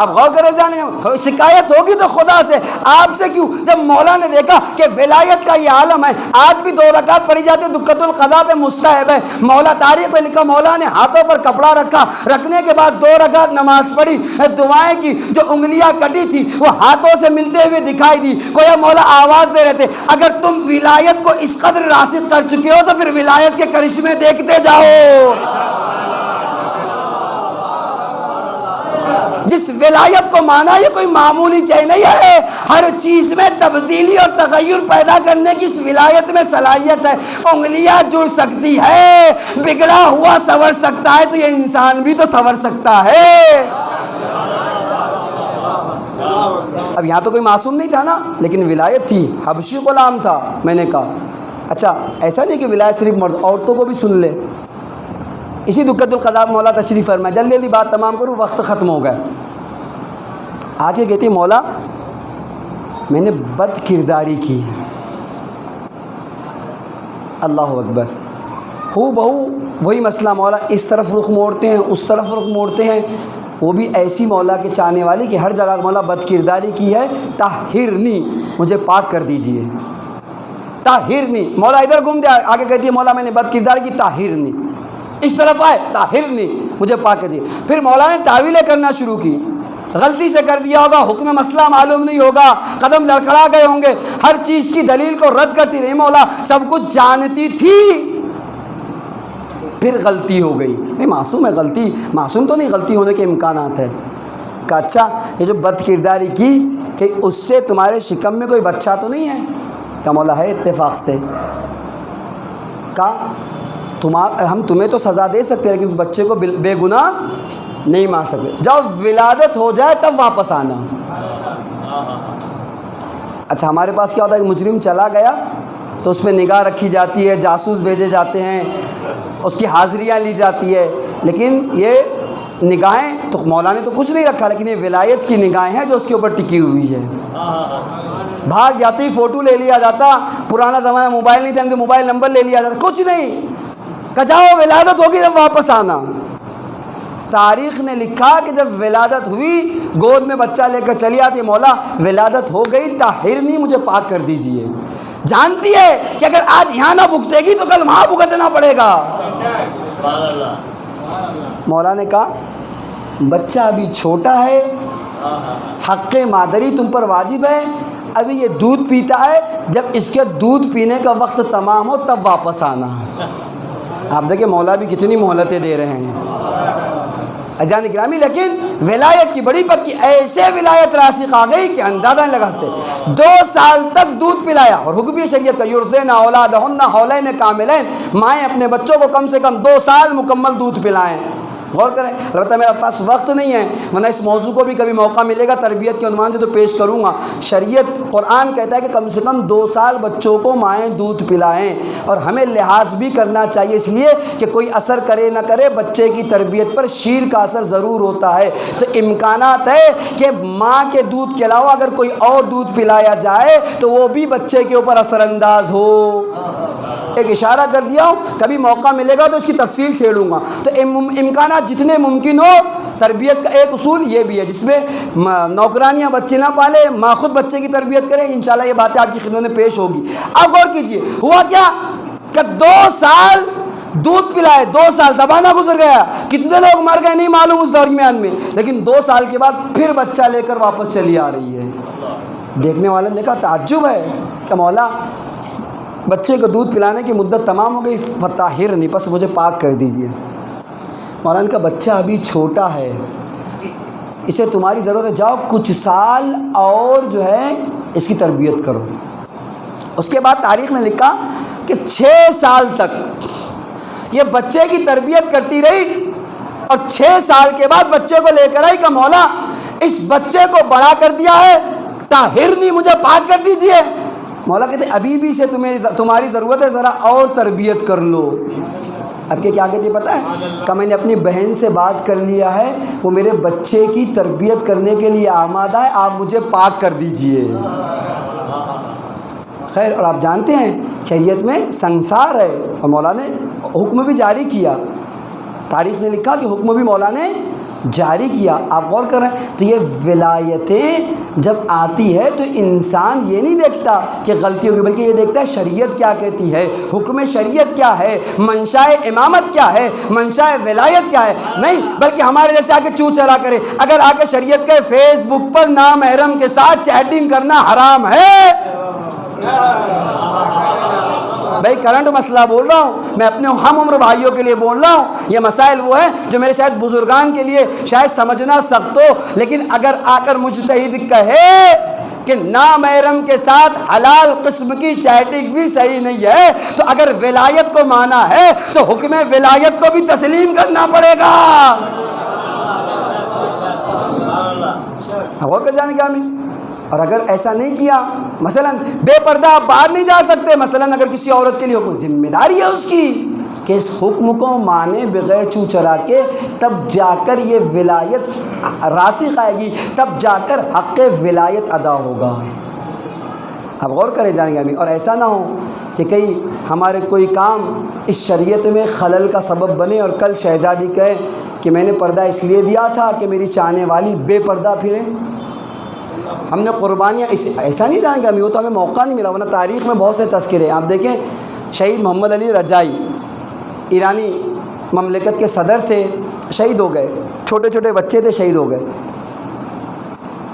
S4: اب غور کرے جانے، شکایت ہوگی تو خدا سے، آپ سے کیوں؟ جب مولا نے دیکھا کہ ولایت کا یہ عالم ہے، آج بھی 2 رکعت پڑھی جاتی ہے، دقت القضاء پہ مستحب ہے، مولا تاریخ میں لکھا، مولا نے ہاتھوں پر کپڑا رکھا، رکھنے کے بعد 2 رکعت نماز پڑھی، دعائیں کی، جو انگلیاں کٹی تھی وہ ہاتھوں سے ملتے ہوئے دکھائی دی، گویا مولا آواز دے رہے تھے، اگر تم ولایت کو اس قدر راسخ کر چکے ہو تو پھر ولایت کے کرشمے دیکھتے جاؤ۔ جس ولایت کو مانا یہ کوئی معمولی چیز نہیں ہے، ہر چیز میں تبدیلی اور تغیر پیدا کرنے کی اس ولایت میں صلاحیت ہے۔ انگلیاں جڑ سکتی ہے، بگڑا ہوا سنور سکتا ہے، تو یہ انسان بھی تو سنور سکتا ہے۔ اب یہاں تو کوئی معصوم نہیں تھا نا، لیکن ولایت تھی، حبشی غلام تھا۔ میں نے کہا اچھا ایسا نہیں کہ ولایت صرف مرد، عورتوں کو بھی سن لے۔ اسی دقت القضاء مولا تشریف فرمائے، جلدی جلدی بات تمام کروں، وقت ختم ہو گئے۔ آگے کہتی مولا میں نے بد کرداری کی، اللہ اکبر، ہو بہو وہی مسئلہ، مولا اس طرف رخ موڑتے ہیں، اس طرف رخ موڑتے ہیں، وہ بھی ایسی مولا کے چاہنے والی کہ ہر جگہ مولا بد کرداری کی ہے، طاہرنی، مجھے پاک کر دیجئے، طاہرنی، مولا ادھر گھوم دے، آگے کہتی ہے مولا میں نے بد کرداری کی، طاہرنی، اس طرف آئے، طاہرنی، مجھے پاک کر دیجئے۔ پھر مولا نے تعویلیں کرنا شروع کی، غلطی سے کر دیا ہوگا، حکم مسئلہ معلوم نہیں ہوگا، قدم لڑکھڑا گئے ہوں گے، ہر چیز کی دلیل کو رد کرتی رہی، مولا سب کچھ جانتی تھی، پھر غلطی ہو گئی۔ بھئی معصوم ہے، غلطی معصوم تو نہیں، غلطی ہونے کے امکانات ہیں۔ کہا اچھا یہ جو بد کرداری کی کہ اس سے تمہارے شکم میں کوئی بچہ تو نہیں ہے؟ کہا مولا ہے اتفاق سے۔ کہا ہم تمہیں تو سزا دے سکتے ہیں لیکن اس بچے کو بے گناہ نہیں مار سکتے، جب ولادت ہو جائے تب واپس آنا۔ اچھا ہمارے پاس کیا ہوتا ہے کہ مجرم چلا گیا تو اس پہ نگاہ رکھی جاتی ہے، جاسوس بھیجے جاتے ہیں، اس کی حاضریاں لی جاتی ہے، لیکن یہ نگاہیں تو مولا نے تو کچھ نہیں رکھا، لیکن یہ ولایت کی نگاہیں ہیں جو اس کے اوپر ٹکی ہوئی ہے۔ بھاگ جاتی فوٹو لے لیا جاتا، پرانا زمانہ موبائل نہیں تھا تو موبائل نمبر لے لیا جاتا، کچھ نہیں، کہ جاؤ ولادت ہوگی جب واپس آنا۔ تاریخ نے لکھا کہ جب ولادت ہوئی گود میں بچہ لے کر چلی آتی، مولا ولادت ہو گئی، طاہرنی مجھے پاک کر دیجئے۔ جانتی ہے کہ اگر آج یہاں نہ بھگتے گی تو کل وہاں بھگتنا پڑے گا۔ مولا نے کہا بچہ ابھی چھوٹا ہے، حق مادری تم پر واجب ہے، ابھی یہ دودھ پیتا ہے، جب اس کے دودھ پینے کا وقت تمام ہو تب واپس آنا۔ آپ دیکھیں مولا بھی کتنی مہلتیں دے رہے ہیں اجان گرامی، لیکن ولایت کی بڑی پکی، ایسے ولایت راسخ آ گئی کہ اندازہ نہیں لگا سکتے۔ 2 سال تک دودھ پلایا، اور حکم بھی شریعت کا یرضعن اولادہن حولین کاملین، مائیں اپنے بچوں کو کم سے کم 2 سال مکمل دودھ پلائیں۔ غور کریں، البتہ میرے پاس وقت نہیں ہے، ورنہ اس موضوع کو بھی کبھی موقع ملے گا تربیت کے عنوان سے تو پیش کروں گا۔ شریعت قرآن کہتا ہے کہ کم سے کم 2 سال بچوں کو مائیں دودھ پلائیں، اور ہمیں لحاظ بھی کرنا چاہیے، اس لیے کہ کوئی اثر کرے نہ کرے بچے کی تربیت پر شیر کا اثر ضرور ہوتا ہے۔ تو امکانات ہے کہ ماں کے دودھ کے علاوہ اگر کوئی اور دودھ پلایا جائے تو وہ بھی بچے کے اوپر اثر انداز ہو۔ ایک اشارہ کر دیا ہوں، کبھی موقع ملے گا تو اس کی تفصیل چھیڑوں گا۔ تو امکانات جتنے ممکن ہو، تربیت کا ایک اصول یہ بھی ہے جس میں نوکرانیاں بچے نہ پالے، ماں خود بچے کی تربیت کرے، انشاءاللہ یہ باتیں آپ کی خدمت میں پیش ہوگی۔ اب غور کیجئے ہوا کیا کہ 2 سال دودھ پلائے، 2 سال زمانہ گزر گیا، کتنے لوگ مر گئے نہیں معلوم اس درمیان میں، لیکن 2 سال کے بعد پھر بچہ لے کر واپس چلی آ رہی ہے۔ دیکھنے والے نے کہا تعجب ہے کہ مولا بچے کو دودھ پلانے کی مدت تمام ہو گئی، فطہرنی، پس مجھے پاک کر دیجئے۔ مولانا کا بچہ ابھی چھوٹا ہے، اسے تمہاری ضرورت ہے، جاؤ کچھ سال اور جو ہے اس کی تربیت کرو۔ اس کے بعد تاریخ نے لکھا کہ 6 سال تک یہ بچے کی تربیت کرتی رہی، اور 6 سال کے بعد بچے کو لے کر آئی کہ مولا اس بچے کو بڑا کر دیا ہے، طاہرنی مجھے پاک کر دیجئے۔ مولا کہتے ابھی بھی اسے تمہاری ضرورت ہے، ذرا اور تربیت کر لو۔ اب کہ کیا کہتی ہے پتہ ہے کہ میں نے اپنی بہن سے بات کر لیا ہے، وہ میرے بچے کی تربیت کرنے کے لیے آمادہ ہے، آپ مجھے پاک کر دیجئے۔ خیر، اور آپ جانتے ہیں شریعت میں سنسار ہے، اور مولا نے حکم بھی جاری کیا، تاریخ نے لکھا کہ حکم بھی مولا نے جاری کیا۔ آپ غور کر رہے ہیں، تو یہ ولایتیں جب آتی ہے تو انسان یہ نہیں دیکھتا کہ غلطی ہوگی، بلکہ یہ دیکھتا ہے شریعت کیا کہتی ہے، حکم شریعت کیا ہے، منشاء امامت کیا ہے، منشاء ولایت کیا ہے، نہیں بلکہ ہمارے جیسے آ کے چو چرا کرے۔ اگر آ کے شریعت کے فیس بک پر نامحرم کے ساتھ چیٹنگ کرنا حرام ہے، بھائی کرنٹ مسئلہ بول رہا ہوں، میں اپنے ہم عمر بھائیوں کے لیے بول رہا ہوں، یہ مسائل وہ ہیں جو میرے شاید بزرگان کے لیے شاید سمجھنا سخت ہو، لیکن اگر آ کر مجتہد کہے کہ نامحرم کے ساتھ حلال قسم کی چیٹنگ بھی صحیح نہیں ہے، تو اگر ولایت کو مانا ہے تو حکم ولایت کو بھی تسلیم کرنا پڑے گا۔ غور کر جانے گا ہمیں، اور اگر ایسا نہیں کیا، مثلا بے پردہ آپ باہر نہیں جا سکتے، مثلا اگر کسی عورت کے لیے حکم، ذمہ داری ہے اس کی کہ اس حکم کو مانے بغیر چو چرا کے، تب جا کر یہ ولایت راسخ آئے گی، تب جا کر حق ولایت ادا ہوگا۔ اب غور کرے جائیں گے ہمیں، اور ایسا نہ ہو کہ کئی ہمارے کوئی کام اس شریعت میں خلل کا سبب بنے اور کل شہزادی کہے کہ میں نے پردہ اس لیے دیا تھا کہ میری چاہنے والی بے پردہ پھرے، ہم نے قربانیاں ایسا نہیں جانیں گے ہمیں، وہ تو ہمیں موقع نہیں ملا، ورنہ تاریخ میں بہت سے تذکرے ہیں۔ آپ دیکھیں شہید محمد علی رجائی ایرانی مملکت کے صدر تھے، شہید ہو گئے، چھوٹے چھوٹے بچے تھے، شہید ہو گئے۔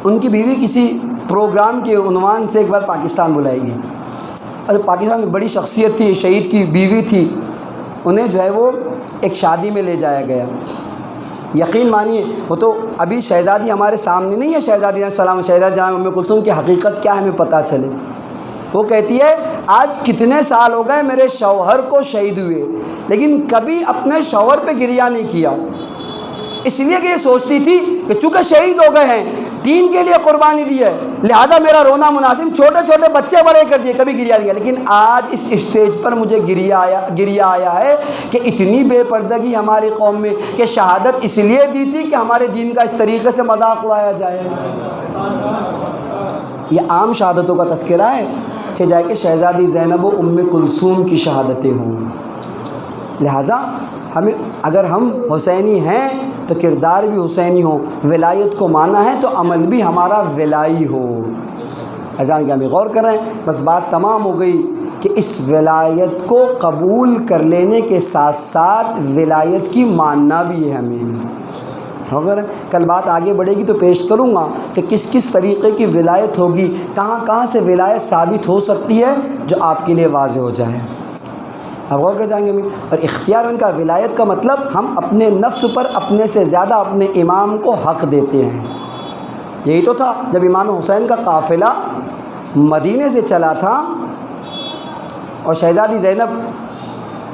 S4: ان کی بیوی کسی پروگرام کے عنوان سے ایک بار پاکستان بلائی گئی، اور پاکستان میں بڑی شخصیت تھی، شہید کی بیوی تھی، انہیں جو ہے وہ ایک شادی میں لے جایا گیا۔ یقین مانیے وہ تو ابھی شہزادی ہمارے سامنے نہیں ہے، شہزادی السلام، شہزادی جناب ام کلثوم کی حقیقت کیا ہے ہمیں پتہ چلے۔ وہ کہتی ہے آج کتنے سال ہو گئے میرے شوہر کو شہید ہوئے، لیکن کبھی اپنے شوہر پہ گریہ نہیں کیا، اس لیے کہ یہ سوچتی تھی کہ چونکہ شہید ہو گئے ہیں دین کے لیے قربانی دی ہے، لہٰذا میرا رونا مناسب، چھوٹے چھوٹے بچے بڑے کر دیے، کبھی گریا نہیں. لیکن آج اس اسٹیج پر مجھے گریا آیا ہے کہ اتنی بے پردگی ہماری قوم میں کہ شہادت اس لیے دی تھی کہ ہمارے دین کا اس طریقے سے مذاق اڑایا جائے. یہ عام شہادتوں کا تذکرہ ہے، جائے کہ شہزادی زینب و ام کلثوم کی شہادتیں ہوں. لہٰذا ہمیں اگر ہم حسینی ہیں تو کردار بھی حسینی ہو، ولایت کو مانا ہے تو عمل بھی ہمارا ولائی ہو. اذان کے ہمیں غور کر رہے ہیں. بس بات تمام ہو گئی کہ اس ولایت کو قبول کر لینے کے ساتھ ساتھ ولایت کی ماننا بھی ہے ہمیں. اگر کل بات آگے بڑھے گی تو پیش کروں گا کہ کس کس طریقے کی ولایت ہوگی، کہاں کہاں سے ولایت ثابت ہو سکتی ہے، جو آپ کے لیے واضح ہو جائے. اب غور کر جائیں گے. اور اختیار ان کا ولایت کا مطلب ہم اپنے نفس پر اپنے سے زیادہ اپنے امام کو حق دیتے ہیں. یہی تو تھا جب امام حسین کا قافلہ مدینے سے چلا تھا اور شہزادی زینب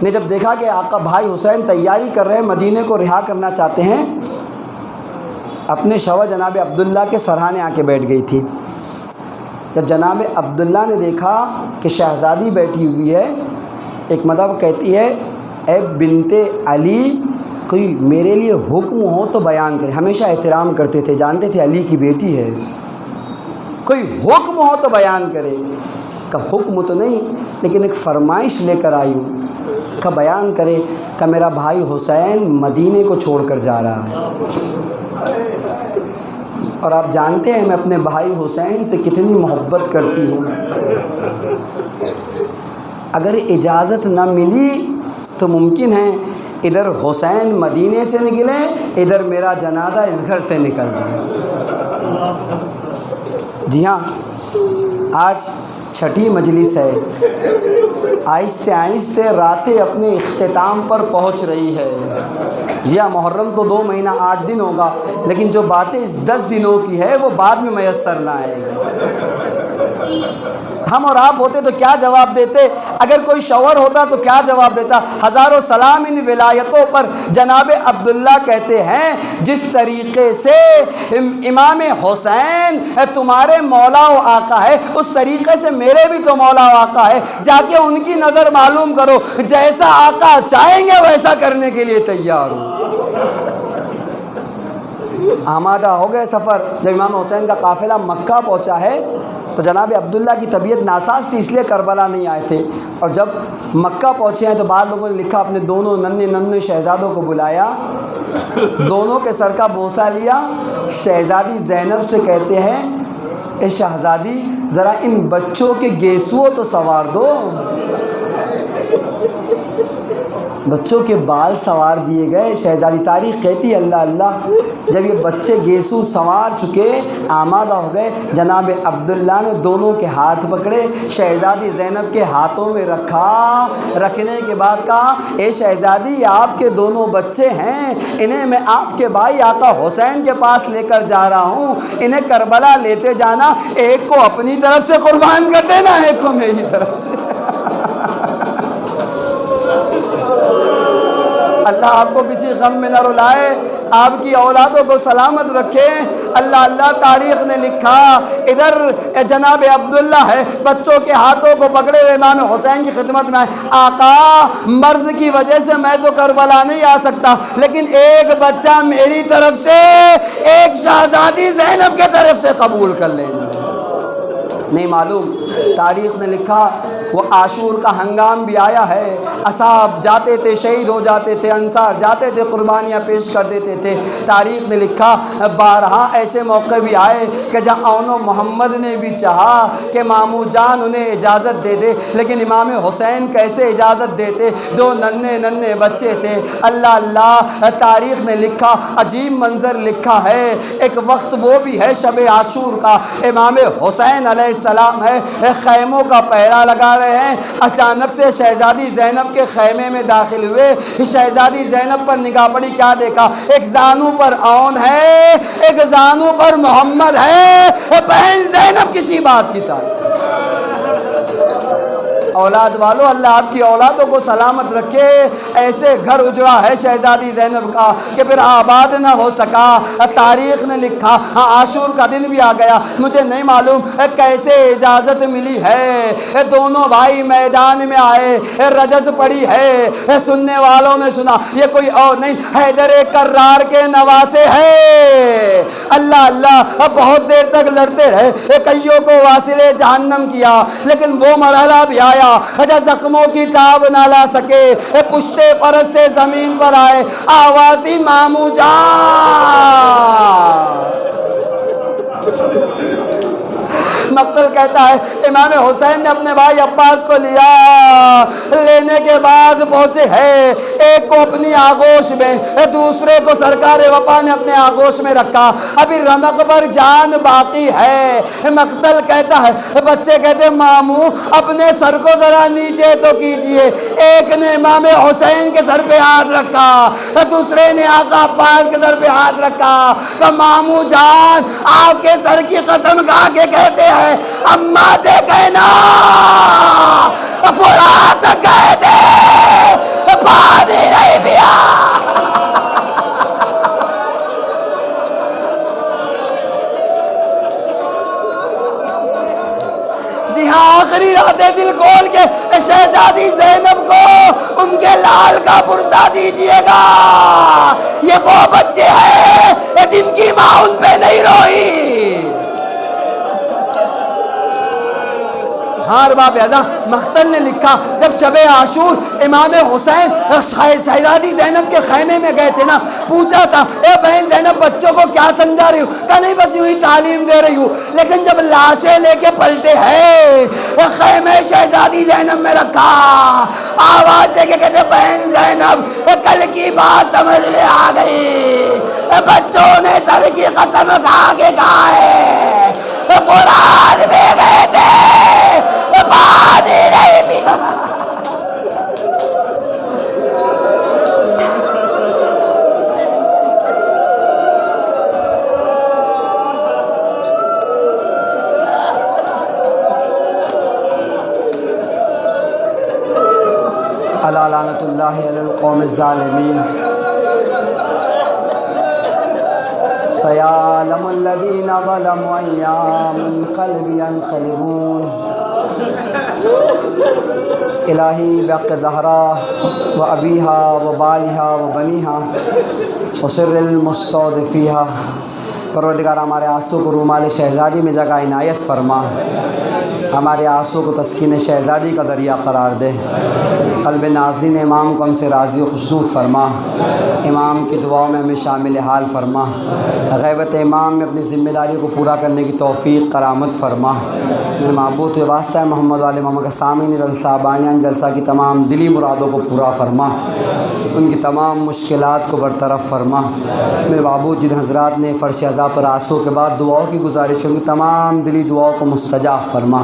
S4: نے جب دیکھا کہ آقا بھائی حسین تیاری کر رہے ہیں، مدینے کو رہا کرنا چاہتے ہیں، اپنے شوہر جناب عبداللہ کے سرہانے آ کے بیٹھ گئی تھی. جب جناب عبداللہ نے دیکھا کہ شہزادی بیٹھی ہوئی ہے، ایک مطلب کہتی ہے اے بنت علی کوئی میرے لیے حکم ہو تو بیان کرے. ہمیشہ احترام کرتے تھے، جانتے تھے علی کی بیٹی ہے، کوئی حکم ہو تو بیان کرے. کہ حکم تو نہیں لیکن ایک فرمائش لے کر آئی ہوں، کہ بیان کرے کہ میرا بھائی حسین مدینے کو چھوڑ کر جا رہا ہے. اور آپ جانتے ہیں میں اپنے بھائی حسین سے کتنی محبت کرتی ہوں. اگر اجازت نہ ملی تو ممکن ہے ادھر حسین مدینے سے نکلے، ادھر میرا جنازہ اس گھر سے نکل جائے. جی ہاں، آج چھٹی مجلس ہے، آہستہ آہستہ راتیں اپنے اختتام پر پہنچ رہی ہے. جی ہاں، محرم تو 2 مہینہ 8 دن ہوگا، لیکن جو باتیں اس 10 دنوں کی ہے وہ بعد میں میسر نہ آئے گی. ہم اور آپ ہوتے تو کیا جواب دیتے؟ اگر کوئی شوہر ہوتا تو کیا جواب دیتا؟ ہزاروں سلام ان ولایتوں پر. جناب عبداللہ کہتے ہیں جس طریقے سے امام حسین تمہارے مولا و آقا ہے، اس طریقے سے میرے بھی تو مولا و آقا ہے. جا کے ان کی نظر معلوم کرو، جیسا آقا چاہیں گے ویسا کرنے کے لیے تیار ہو. آمادہ ہو گئے سفر. جب امام حسین کا قافلہ مکہ پہنچا ہے تو جناب عبداللہ کی طبیعت ناساز تھی، اس لیے کربلا نہیں آئے تھے. اور جب مکہ پہنچے ہیں تو بعض لوگوں نے لکھا اپنے دونوں ننھے شہزادوں کو بلایا، دونوں کے سر کا بوسہ لیا. شہزادی زینب سے کہتے ہیں اے شہزادی ذرا ان بچوں کے گیسوؤں تو سوار دو. بچوں کے بال سوار دیے گئے. شہزادی تاریخ کہتی ہے اللہ اللہ، جب یہ بچے گیسو سوار چکے آمادہ ہو گئے، جناب عبداللہ نے دونوں کے ہاتھ پکڑے، شہزادی زینب کے ہاتھوں میں رکھا. رکھنے کے بعد کہا اے شہزادی یہ آپ کے دونوں بچے ہیں، انہیں میں آپ کے بھائی آقا حسین کے پاس لے کر جا رہا ہوں، انہیں کربلا لیتے جانا، ایک کو اپنی طرف سے قربان کر دینا، ایک کو میری طرف سے. اللہ آپ کو کسی غم میں نہ رلائے، آپ کی اولادوں کو سلامت رکھے. اللہ اللہ تاریخ نے لکھا ادھر جناب عبداللہ ہے، بچوں کے ہاتھوں کو پکڑے ہوئے امام حسین کی خدمت میں آقا مرض کی وجہ سے میں تو کربلا نہیں آ سکتا، لیکن ایک بچہ میری طرف سے، ایک شہزادی زینب کے طرف سے قبول کر لینا. نہیں معلوم، تاریخ نے لکھا وہ عاشور کا ہنگام بھی آیا ہے، اصحاب جاتے تھے شہید ہو جاتے تھے، انصار جاتے تھے قربانیاں پیش کر دیتے تھے. تاریخ نے لکھا بارہا ایسے موقع بھی آئے کہ جہاں اون و محمد نے بھی چاہا کہ مامو جان انہیں اجازت دے دے، لیکن امام حسین کیسے اجازت دیتے، 2 ننھے بچے تھے. اللہ اللہ تاریخ نے لکھا عجیب منظر لکھا ہے. ایک وقت وہ بھی ہے شب عاشور کا، امام حسین علیہ السلام ہے خیموں کا پہرا لگا رہے ہیں. اچانک سے شہزادی زینب کے خیمے میں داخل ہوئے. شہزادی زینب پر نگاہ پڑی، کیا دیکھا؟ ایک زانو پر اون ہے، ایک زانو پر محمد ہے. بہن زینب کسی بات کی تعریف. اولاد والوں اللہ آپ کی اولادوں کو سلامت رکھے۔ ایسے گھر اجڑا ہے شہزادی زینب کا کہ پھر آباد نہ ہو سکا۔ تاریخ نے لکھا، عاشور کا دن بھی آ گیا، مجھے نہیں معلوم کیسے اجازت ملی ہے، دونوں بھائی میدان میں آئے، رجز پڑی ہے، سننے والوں نے سنا یہ کوئی اور نہیں حیدر کرار کے نواسے ہے۔ اللہ اللہ بہت دیر تک لڑتے رہے، کئیوں کو واصل جہنم کیا، لیکن وہ مرحلہ بھی آیا جب زخموں کی تاب نہ لا سکے، پشتے فرش سے زمین پر آئے، آواز دی مامو جان۔ مقتل کہتا ہے امام حسین نے اپنے بھائی عباس کو لیا، لینے کے بعد پہنچے ہیں، ایک کو اپنی آغوش میں، دوسرے کو سرکار وفا نے اپنے آغوش میں رکھا، ابھی رمق پر جان باقی ہے۔ مقتل کہتا ہے، بچے کہتے ماموں اپنے سر کو ذرا نیچے تو کیجئے، ایک نے امام حسین کے سر پہ ہاتھ رکھا، دوسرے نے آقا عباس کے سر پہ ہاتھ رکھا، تو ماموں جان آپ کے سر کی قسم کھا کے کہتے ہیں اماں سے کہنا فرات کہہ دے پانی نہیں پیا۔ جی ہاں آخری راتیں دل کھول کے شہزادی زینب کو ان کے لال کا پرزہ دیجئے گا۔ یہ وہ بچے ہیں جن کی ماں ان پہ نہیں روئی۔ ہاں ارباب اعظم مقتل نے لکھا جب شب عاشور امام حسین شہزادی زینب کے خیمے میں گئے تھے نا، پوچھا تھا اے بہن زینب بچوں کو کیا سمجھا رہی ہو؟ کہا نہیں بس یوں ہی تعلیم دے رہی ہوں، لیکن جب لاشیں لے کے پلٹے ہیں خیمے شہزادی زینب میں رکھا، آواز دے کے کہتے بہن زینب کل کی بات سمجھ میں آ گئی، بچوں نے سر کی قسم کھا کے کہا ہے قرآن میں گئے تھے پانی نہیں پیا۔ الا لعنت اللہ علی القوم الظالمین۔ سیعلم الذین ظلموا ایام القلب ينقلبون۔ الہی بحق زہرا و ابیہا و بالہا و بنیہا و سر المستودفیہا، پروردگار ہمارے آنسو کو رومال شہزادی میں جگہ عنایت فرما، ہمارے آنسو کو تسکین شہزادی کا ذریعہ قرار دے، قلب نازنین امام کو ہم سے راضی و خوشنود فرما، امام کی دعاؤں میں ہمیں شامل حال فرما، غیبت امام میں اپنی ذمہ داری کو پورا کرنے کی توفیق کرامت فرما۔ میرے معبود و واسطہ ہے محمد والے محمد کے سامعین جلسہ بانیان جلسہ کی تمام دلی مرادوں کو پورا فرما، ان کی تمام مشکلات کو برطرف فرما۔ میرے معبود جن حضرات نے فرش عزا پر آنسو کے بعد دعاؤں کی گزارش کی تمام دلی دعاؤں کو مستجاب فرما۔